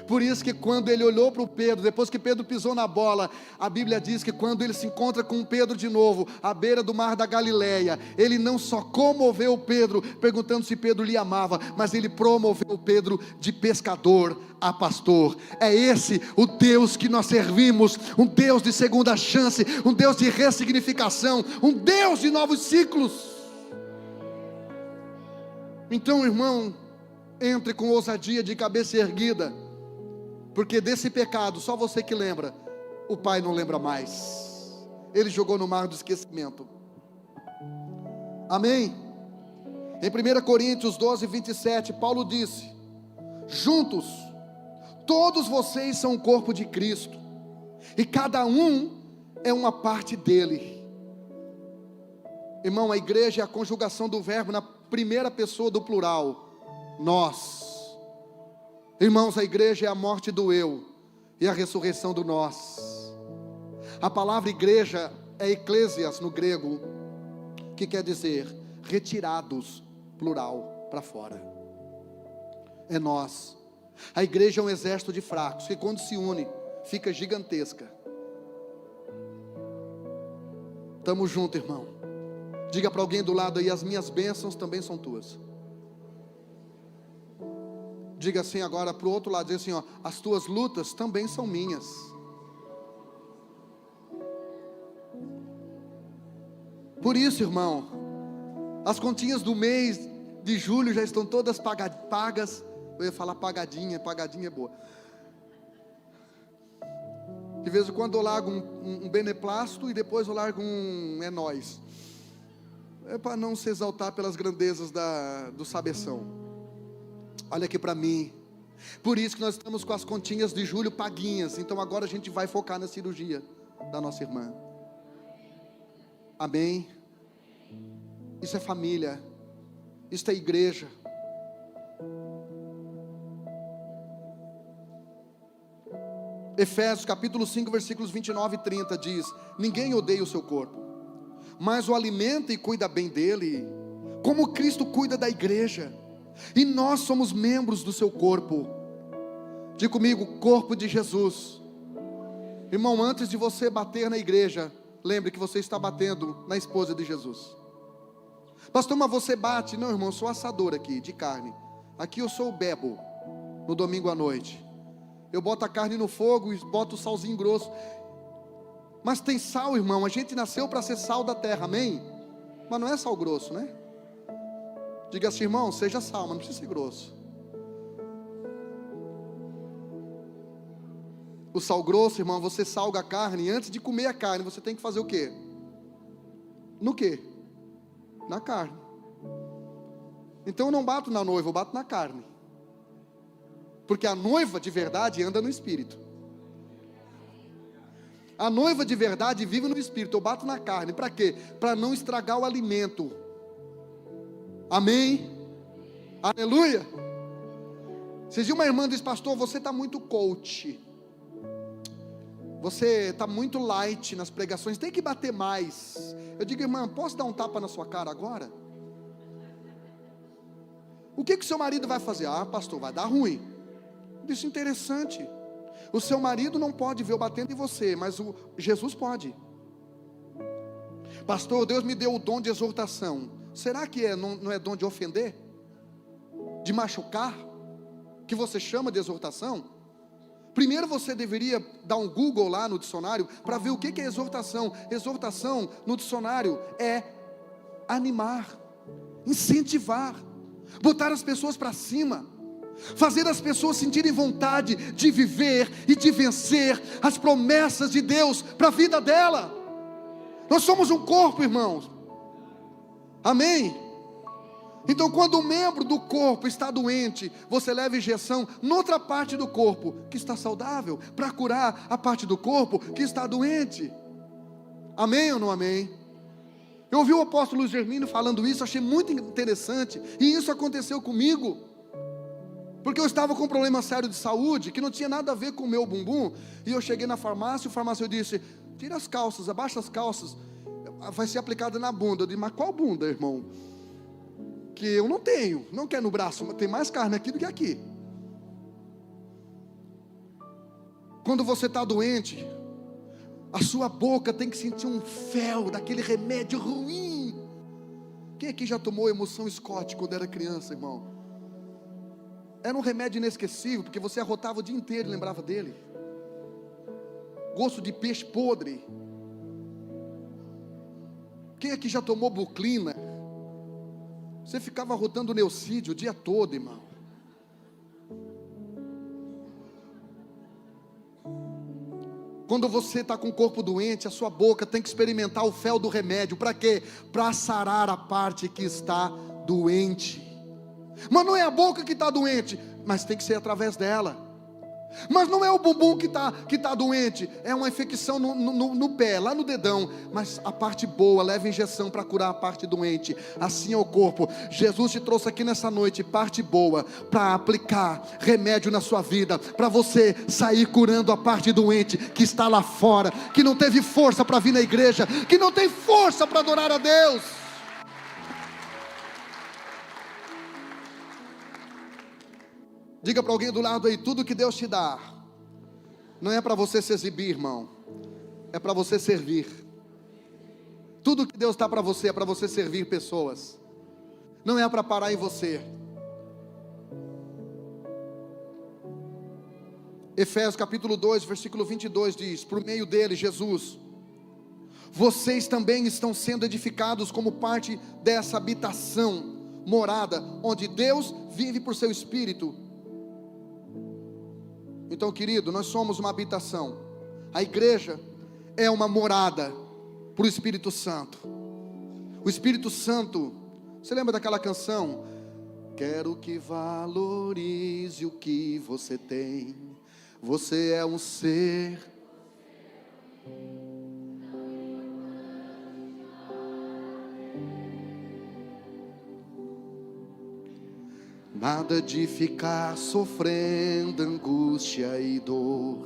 Por isso que quando ele olhou para o Pedro, depois que Pedro pisou na bola, a Bíblia diz que quando ele se encontra com Pedro de novo, à beira do mar da Galileia, ele não só comoveu o Pedro, perguntando se Pedro lhe amava, mas ele promoveu o Pedro de pescador a pastor. É esse o Deus que nós servimos, um Deus de segunda chance, um Deus de ressignificação, um Deus de novos ciclos. Então, irmão, entre com ousadia, de cabeça erguida, porque desse pecado, só você que lembra, o Pai não lembra mais. Ele jogou no mar do esquecimento. Amém? Em 1 Coríntios 12, 27, Paulo disse, juntos, todos vocês são o corpo de Cristo, e cada um é uma parte dele. Irmão, a igreja é a conjugação do verbo na primeira pessoa do plural, nós. Irmãos, a igreja é a morte do eu e a ressurreição do nós. A palavra igreja é eclésias no grego, que quer dizer retirados, plural, para fora. É nós. A igreja é um exército de fracos, que quando se une, fica gigantesca. Estamos juntos, irmão. Diga para alguém do lado aí, as minhas bênçãos também são tuas. Diga assim agora para o outro lado, diga assim, ó, as tuas lutas também são minhas. Por isso, irmão, as continhas do mês de julho já estão todas pagas. Eu ia falar pagadinha é boa. De vez em quando eu largo um beneplácito e depois eu largo um é nóis. É para não se exaltar pelas grandezas do sabeção. Olha aqui para mim. Por isso que nós estamos com as continhas de julho paguinhas. Então agora a gente vai focar na cirurgia da nossa irmã. Amém? Isso é família. Isso é igreja. Efésios capítulo 5, versículos 29 e 30 diz: ninguém odeia o seu corpo, mas o alimenta e cuida bem dele, como Cristo cuida da igreja, e nós somos membros do seu corpo. Diga comigo: corpo de Jesus. Irmão, antes de você bater na igreja, lembre que você está batendo na esposa de Jesus. Pastor, mas você bate? Não, irmão, eu sou assador aqui, de carne. Aqui eu sou o bebo, no domingo à noite. Eu boto a carne no fogo e boto o salzinho grosso. Mas tem sal, irmão, a gente nasceu para ser sal da terra, amém? Mas não é sal grosso, né? Diga assim: irmão, seja sal, mas não precisa ser grosso. O sal grosso, irmão, você salga a carne, e antes de comer a carne, você tem que fazer o quê? No quê? Na carne. Então eu não bato na noiva, eu bato na carne. Porque a noiva de verdade anda no Espírito. A noiva de verdade vive no Espírito. Eu bato na carne, para quê? Para não estragar o alimento. Amém? Aleluia. Vocês viram uma irmã diz: pastor, você está muito coach. Você está muito light nas pregações, tem que bater mais. Eu digo: irmã, posso dar um tapa na sua cara agora? O que o seu marido vai fazer? Ah, pastor, vai dar ruim. Isso é interessante. O seu marido não pode ver eu batendo em você, mas Jesus pode. Pastor, Deus me deu o dom de exortação. Será que não é dom de ofender? De machucar? Que você chama de exortação? Primeiro você deveria dar um Google lá no dicionário para ver o que é exortação. Exortação no dicionário é animar, incentivar, botar as pessoas para cima, fazer as pessoas sentirem vontade de viver e de vencer as promessas de Deus para a vida dela. Nós somos um corpo, irmãos. Amém? Então quando um membro do corpo está doente, você leva injeção noutra parte do corpo que está saudável, para curar a parte do corpo que está doente. Amém ou não amém? Eu ouvi o apóstolo Luiz Germino falando isso, achei muito interessante, e isso aconteceu comigo, porque eu estava com um problema sério de saúde, que não tinha nada a ver com o meu bumbum, e eu cheguei na farmácia, e o farmacêutico disse: tira as calças, abaixa as calças, vai ser aplicada na bunda. Eu disse: mas qual bunda, irmão? Que eu não tenho, não quer no braço, tem mais carne aqui do que aqui. Quando você está doente, a sua boca tem que sentir um fel daquele remédio ruim. Quem aqui já tomou emoção Scott quando era criança, irmão? Era um remédio inesquecível, porque você arrotava o dia inteiro e lembrava dele. Gosto de peixe podre. Quem aqui já tomou Buclina? Você ficava arrotando Neucídio o dia todo, irmão. Quando você está com o corpo doente, a sua boca tem que experimentar o fel do remédio. Para quê? Para sarar a parte que está doente. Mas não é a boca que está doente, mas tem que ser através dela. Mas não é o bumbum que tá doente, é uma infecção no pé, lá no dedão. Mas a parte boa leva injeção para curar a parte doente. Assim é o corpo. Jesus te trouxe aqui nessa noite parte boa para aplicar remédio na sua vida, para você sair curando a parte doente que está lá fora, que não teve força para vir na igreja, que não tem força para adorar a Deus. Diga para alguém do lado aí: tudo que Deus te dá não é para você se exibir, irmão, é para você servir. Tudo que Deus dá para você é para você servir pessoas, não é para parar em você. Efésios capítulo 2, versículo 22 diz: por meio dele, Jesus, vocês também estão sendo edificados como parte dessa habitação, morada, onde Deus vive por seu Espírito. Então, querido, nós somos uma habitação. A igreja é uma morada para o Espírito Santo. O Espírito Santo, você lembra daquela canção? Quero que valorize o que você tem. Você é um ser. Nada de ficar sofrendo angústia e dor.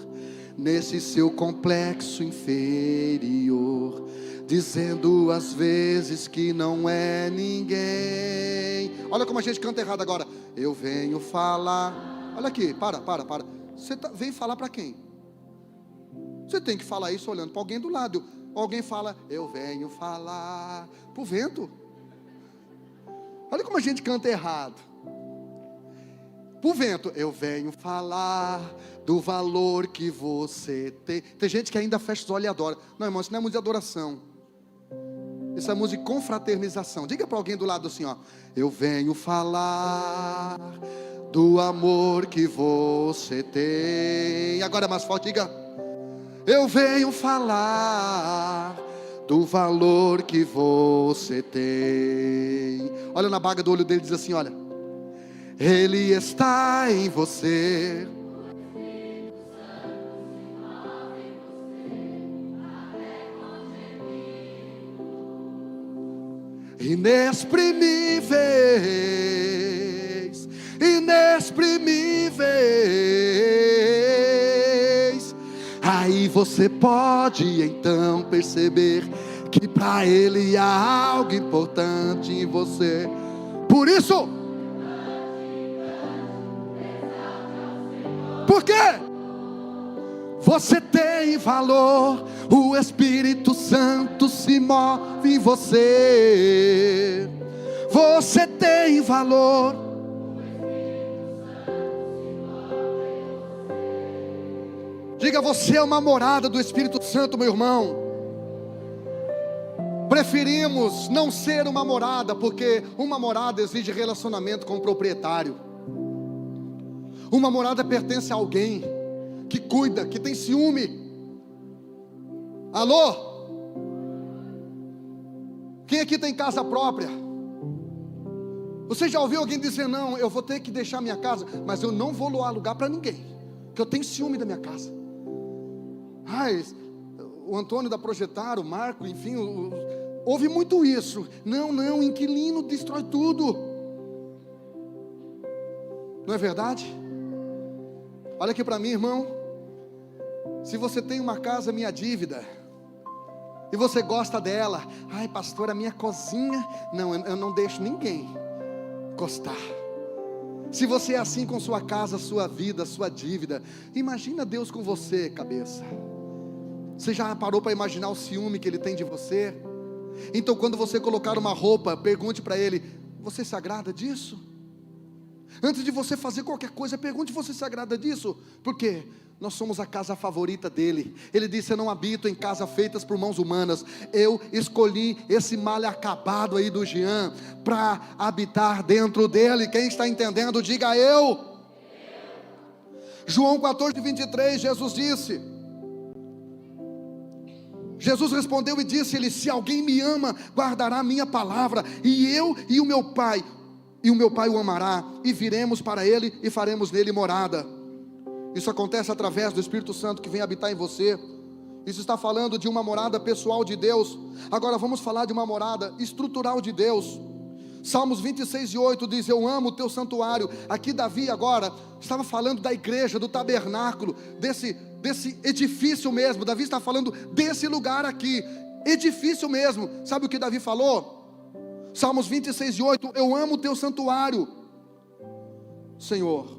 nesse seu complexo inferior, dizendo às vezes que não é ninguém. Olha como a gente canta errado agora. Eu venho falar. Olha aqui, para. Você vem falar para quem? Você tem que falar isso olhando para alguém do lado. Alguém fala, eu venho falar para o vento. Olha como a gente canta errado. Para o vento, eu venho falar do valor que você tem. Tem gente que ainda fecha os olhos e adora. Não, irmão, isso não é música de adoração. Isso é música de confraternização. Diga para alguém do lado assim, ó. Eu venho falar do amor que você tem. Agora é mais forte, diga. Eu venho falar do valor que você tem. Olha na baga do olho dele, diz assim, olha. Ele está em você. Inexprimíveis, inexprimíveis. Aí você pode então perceber que para Ele há algo importante em você. Por isso, por quê? Você tem valor, o Espírito Santo se move em você. Você tem valor. Diga, você é uma morada do Espírito Santo, meu irmão. Preferimos não ser uma morada, porque uma morada exige relacionamento com o proprietário. Uma morada pertence a alguém que cuida, que tem ciúme. Alô? Quem aqui tem casa própria? Você já ouviu alguém dizer, não, eu vou ter que deixar minha casa, mas eu não vou alugar para ninguém, porque eu tenho ciúme da minha casa. Ai, o Antônio da Projetar, o Marco, enfim, ouve muito isso. Não, inquilino destrói tudo. Não é verdade? Olha aqui para mim, irmão. Se você tem uma casa, minha dívida, e você gosta dela, ai pastor, a minha cozinha, não, eu não deixo ninguém encostar. Se você é assim com sua casa, sua vida, sua dívida, imagina Deus com você, cabeça. Você já parou para imaginar o ciúme que Ele tem de você? Então quando você colocar uma roupa, pergunte para Ele, você se agrada disso? Antes de você fazer qualquer coisa, pergunte, você se agrada disso? Por quê? Nós somos a casa favorita dele. Ele disse, eu não habito em casa feitas por mãos humanas. Eu escolhi esse mal acabado aí do Jean para habitar dentro dele. Quem está entendendo, diga eu. João 14:23, Jesus disse. Jesus respondeu e disse-lhe, se alguém me ama, guardará a minha palavra, e eu e o meu Pai o amará, e viremos para ele e faremos nele morada. Isso acontece através do Espírito Santo que vem habitar em você. Isso está falando de uma morada pessoal de Deus. Agora vamos falar de uma morada estrutural de Deus. Salmos 26:8 diz, eu amo o teu santuário. Aqui Davi agora estava falando da igreja, do tabernáculo, desse edifício mesmo. Davi está falando desse lugar aqui, edifício mesmo. Sabe o que Davi falou? Salmos 26:8, eu amo o teu santuário, Senhor.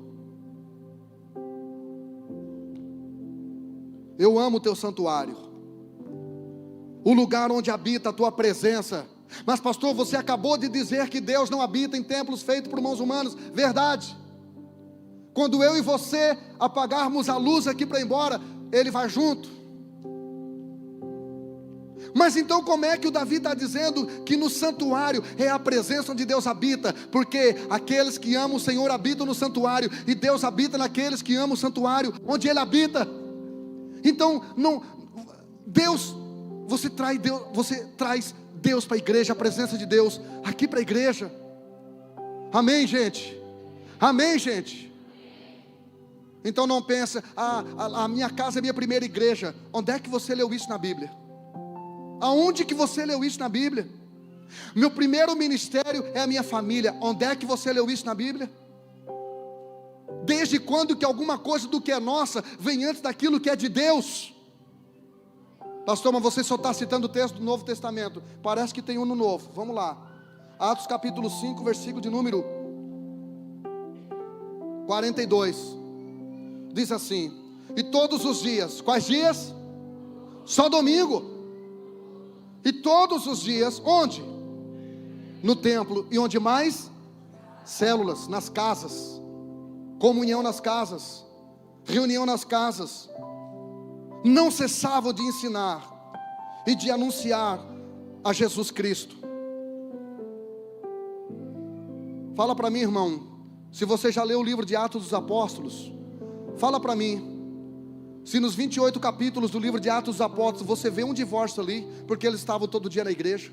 Eu amo o teu santuário, o lugar onde habita a tua presença. Mas pastor, você acabou de dizer que Deus não habita em templos feitos por mãos humanas. Verdade. Quando eu e você apagarmos a luz aqui para ir embora, Ele vai junto. Mas então como é que o Davi está dizendo que no santuário é a presença onde Deus habita? Porque aqueles que amam o Senhor habitam no santuário, e Deus habita naqueles que amam o santuário onde Ele habita. Então, não, Deus, você traz Deus para a igreja, a presença de Deus aqui para a igreja. Amém, gente? Amém, gente? Então não pensa, a minha casa é minha primeira igreja. Onde é que você leu isso na Bíblia? Aonde que você leu isso na Bíblia? Meu primeiro ministério é a minha família. Onde é que você leu isso na Bíblia? Desde quando que alguma coisa do que é nossa vem antes daquilo que é de Deus? Pastor, mas você só está citando o texto do Novo Testamento. Parece que tem um no Novo. Vamos lá. Atos capítulo 5, versículo de número 42. Diz assim: e todos os dias, quais dias? Só domingo. E todos os dias, onde? No templo. E onde mais? Células, nas casas. Comunhão nas casas. Reunião nas casas. Não cessavam de ensinar e de anunciar a Jesus Cristo. Fala para mim, irmão, se você já leu o livro de Atos dos Apóstolos, fala para mim, se nos 28 capítulos do livro de Atos dos Apóstolos você vê um divórcio ali, porque eles estavam todo dia na igreja.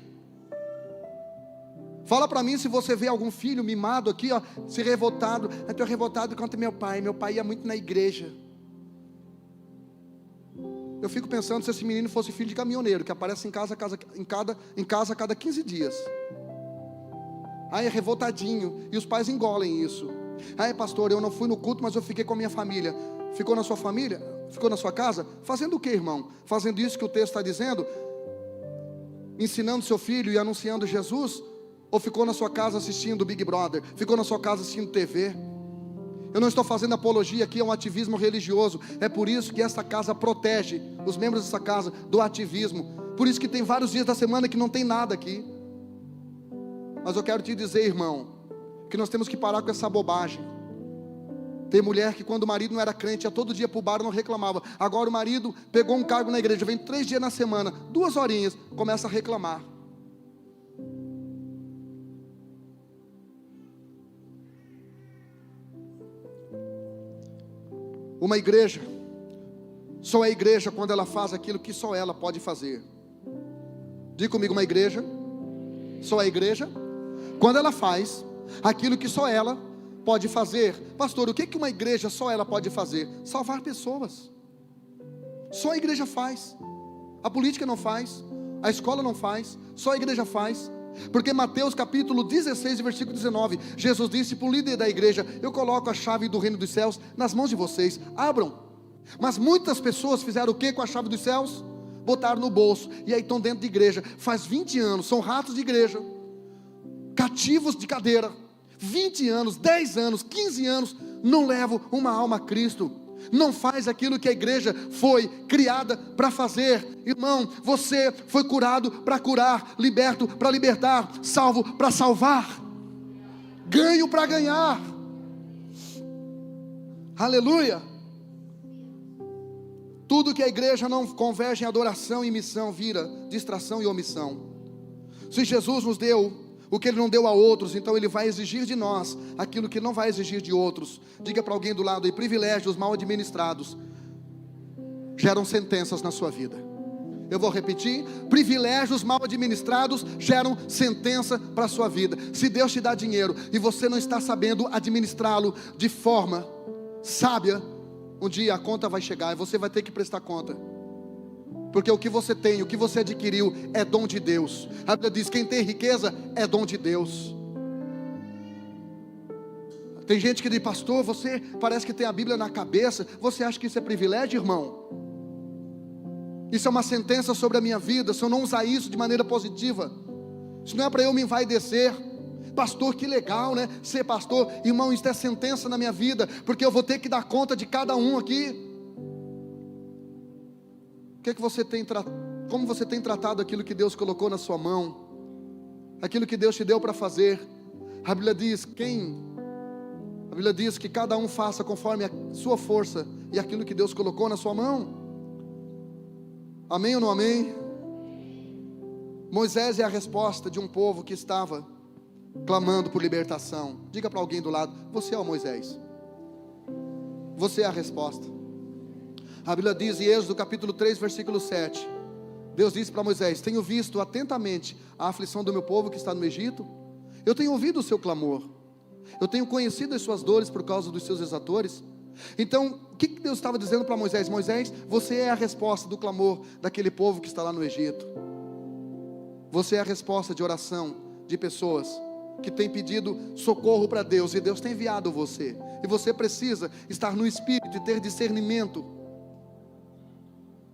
Fala para mim se você vê algum filho mimado aqui, ó, se revoltado. Eu estou revoltado contra meu pai ia muito na igreja. Eu fico pensando se esse menino fosse filho de caminhoneiro, que aparece em casa a cada 15 dias. Aí é revoltadinho, e os pais engolem isso. Aí, pastor, eu não fui no culto, mas eu fiquei com a minha família. Ficou na sua família? Ficou na sua casa? Fazendo o que, irmão? Fazendo isso que o texto está dizendo? Ensinando seu filho e anunciando Jesus? Ou ficou na sua casa assistindo Big Brother? Ficou na sua casa assistindo TV? Eu não estou fazendo apologia aqui a um ativismo religioso. É por isso que essa casa protege os membros dessa casa do ativismo. Por isso que tem vários dias da semana que não tem nada aqui. Mas eu quero te dizer, irmão, que nós temos que parar com essa bobagem. Tem mulher que quando o marido não era crente, ia todo dia para o bar e não reclamava. Agora o marido pegou um cargo na igreja, vem 3 dias na semana, 2 horinhas, começa a reclamar. Uma igreja só é igreja quando ela faz aquilo que só ela pode fazer. Diga comigo, uma igreja só é igreja quando ela faz aquilo que só ela pode fazer. Pastor, o que uma igreja só ela pode fazer? Salvar pessoas. Só a igreja faz. A política não faz, a escola não faz, só a igreja faz. Porque Mateus capítulo 16, versículo 19, Jesus disse para o líder da igreja: eu coloco a chave do reino dos céus nas mãos de vocês, abram. Mas muitas pessoas fizeram o que com a chave dos céus? Botaram no bolso, e aí estão dentro de igreja, faz 20 anos, são ratos de igreja, cativos de cadeira, 20 anos, 10 anos, 15 anos, não levam uma alma a Cristo. Não faz aquilo que a igreja foi criada para fazer. Irmão, você foi curado para curar, liberto para libertar, salvo para salvar, ganho para ganhar. Aleluia. Tudo que a igreja não converge em adoração e missão vira distração e omissão. Se Jesus nos deu o que Ele não deu a outros, então Ele vai exigir de nós aquilo que não vai exigir de outros. Diga para alguém do lado aí: privilégios mal administrados geram sentenças na sua vida. Eu vou repetir: privilégios mal administrados geram sentença para a sua vida. Se Deus te dá dinheiro e você não está sabendo administrá-lo de forma sábia, um dia a conta vai chegar e você vai ter que prestar conta. Porque o que você tem, o que você adquiriu é dom de Deus. A Bíblia diz: quem tem riqueza é dom de Deus. Tem gente que diz: pastor, você parece que tem a Bíblia na cabeça. Você acha que isso é privilégio, irmão? Isso é uma sentença sobre a minha vida. Se eu não usar isso de maneira positiva, isso não é para eu me envaidecer. Pastor, que legal, né? Ser pastor. Irmão, isso é sentença na minha vida, porque eu vou ter que dar conta de cada um aqui. Como você tem tratado aquilo que Deus colocou na sua mão, aquilo que Deus te deu para fazer? A Bíblia diz que cada um faça conforme a sua força e aquilo que Deus colocou na sua mão. Amém ou não amém? Moisés é a resposta de um povo que estava clamando por libertação. Diga para alguém do lado: você é o Moisés. Você é a resposta. A Bíblia diz em Êxodo capítulo 3, versículo 7, Deus disse para Moisés: tenho visto atentamente a aflição do meu povo que está no Egito. Eu tenho ouvido o seu clamor. Eu tenho conhecido as suas dores por causa dos seus exatores. Então, o que Deus estava dizendo para Moisés? Moisés, você é a resposta do clamor daquele povo que está lá no Egito. Você é a resposta de oração de pessoas que têm pedido socorro para Deus, e Deus tem enviado você. E você precisa estar no Espírito e ter discernimento.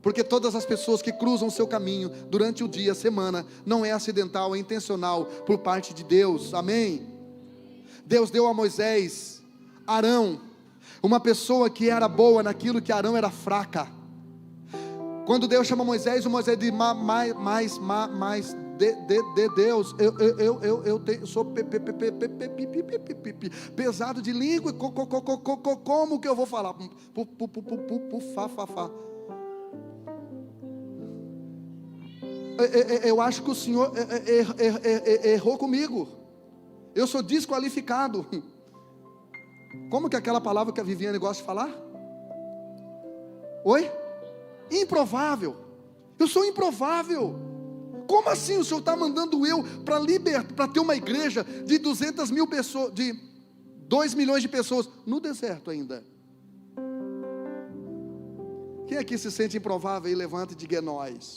Porque todas as pessoas que cruzam o seu caminho durante o dia, a semana, não é acidental, é intencional por parte de Deus. Amém? Deus deu a Moisés, Arão, uma pessoa que era boa naquilo que Arão era fraca. Quando Deus chama Moisés, o Moisés diz, Deus, eu sou pesado de língua, como que eu vou falar? Eu acho que o Senhor errou comigo, eu sou desqualificado. Como que é aquela palavra que a Viviane gosta de falar? Oi? Improvável. Eu sou improvável. Como assim o Senhor está mandando eu para ter uma igreja de 200 mil pessoas, de 2 milhões de pessoas, no deserto ainda? Quem aqui se sente improvável e levanta e diga: é nós.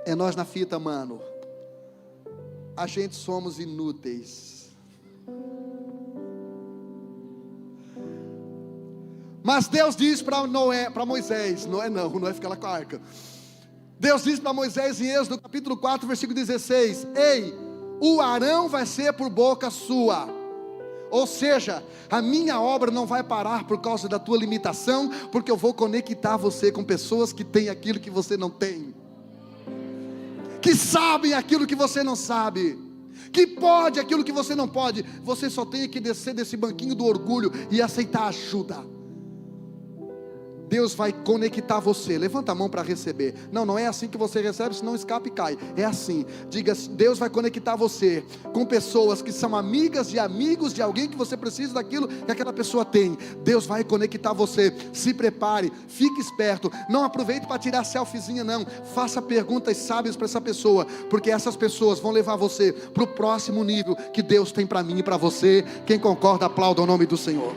É nós na fita, mano. A gente somos inúteis. Mas Deus diz para Moisés, Noé fica lá com a arca. Deus diz para Moisés em Êxodo capítulo 4, versículo 16: ei, o Arão vai ser por boca sua. Ou seja, a minha obra não vai parar por causa da tua limitação, porque eu vou conectar você com pessoas que têm aquilo que você não tem, que sabem aquilo que você não sabe, que pode aquilo que você não pode. Você só tem que descer desse banquinho do orgulho e aceitar ajuda. Deus vai conectar você. Levanta a mão para receber. Não é assim que você recebe, senão escapa e cai. É assim. Diga: Deus vai conectar você com pessoas que são amigas de amigos de alguém que você precisa daquilo que aquela pessoa tem. Deus vai conectar você. Se prepare, fique esperto. Não aproveite para tirar selfiezinha, não. Faça perguntas sábias para essa pessoa, porque essas pessoas vão levar você para o próximo nível que Deus tem para mim e para você. Quem concorda, aplauda o nome do Senhor.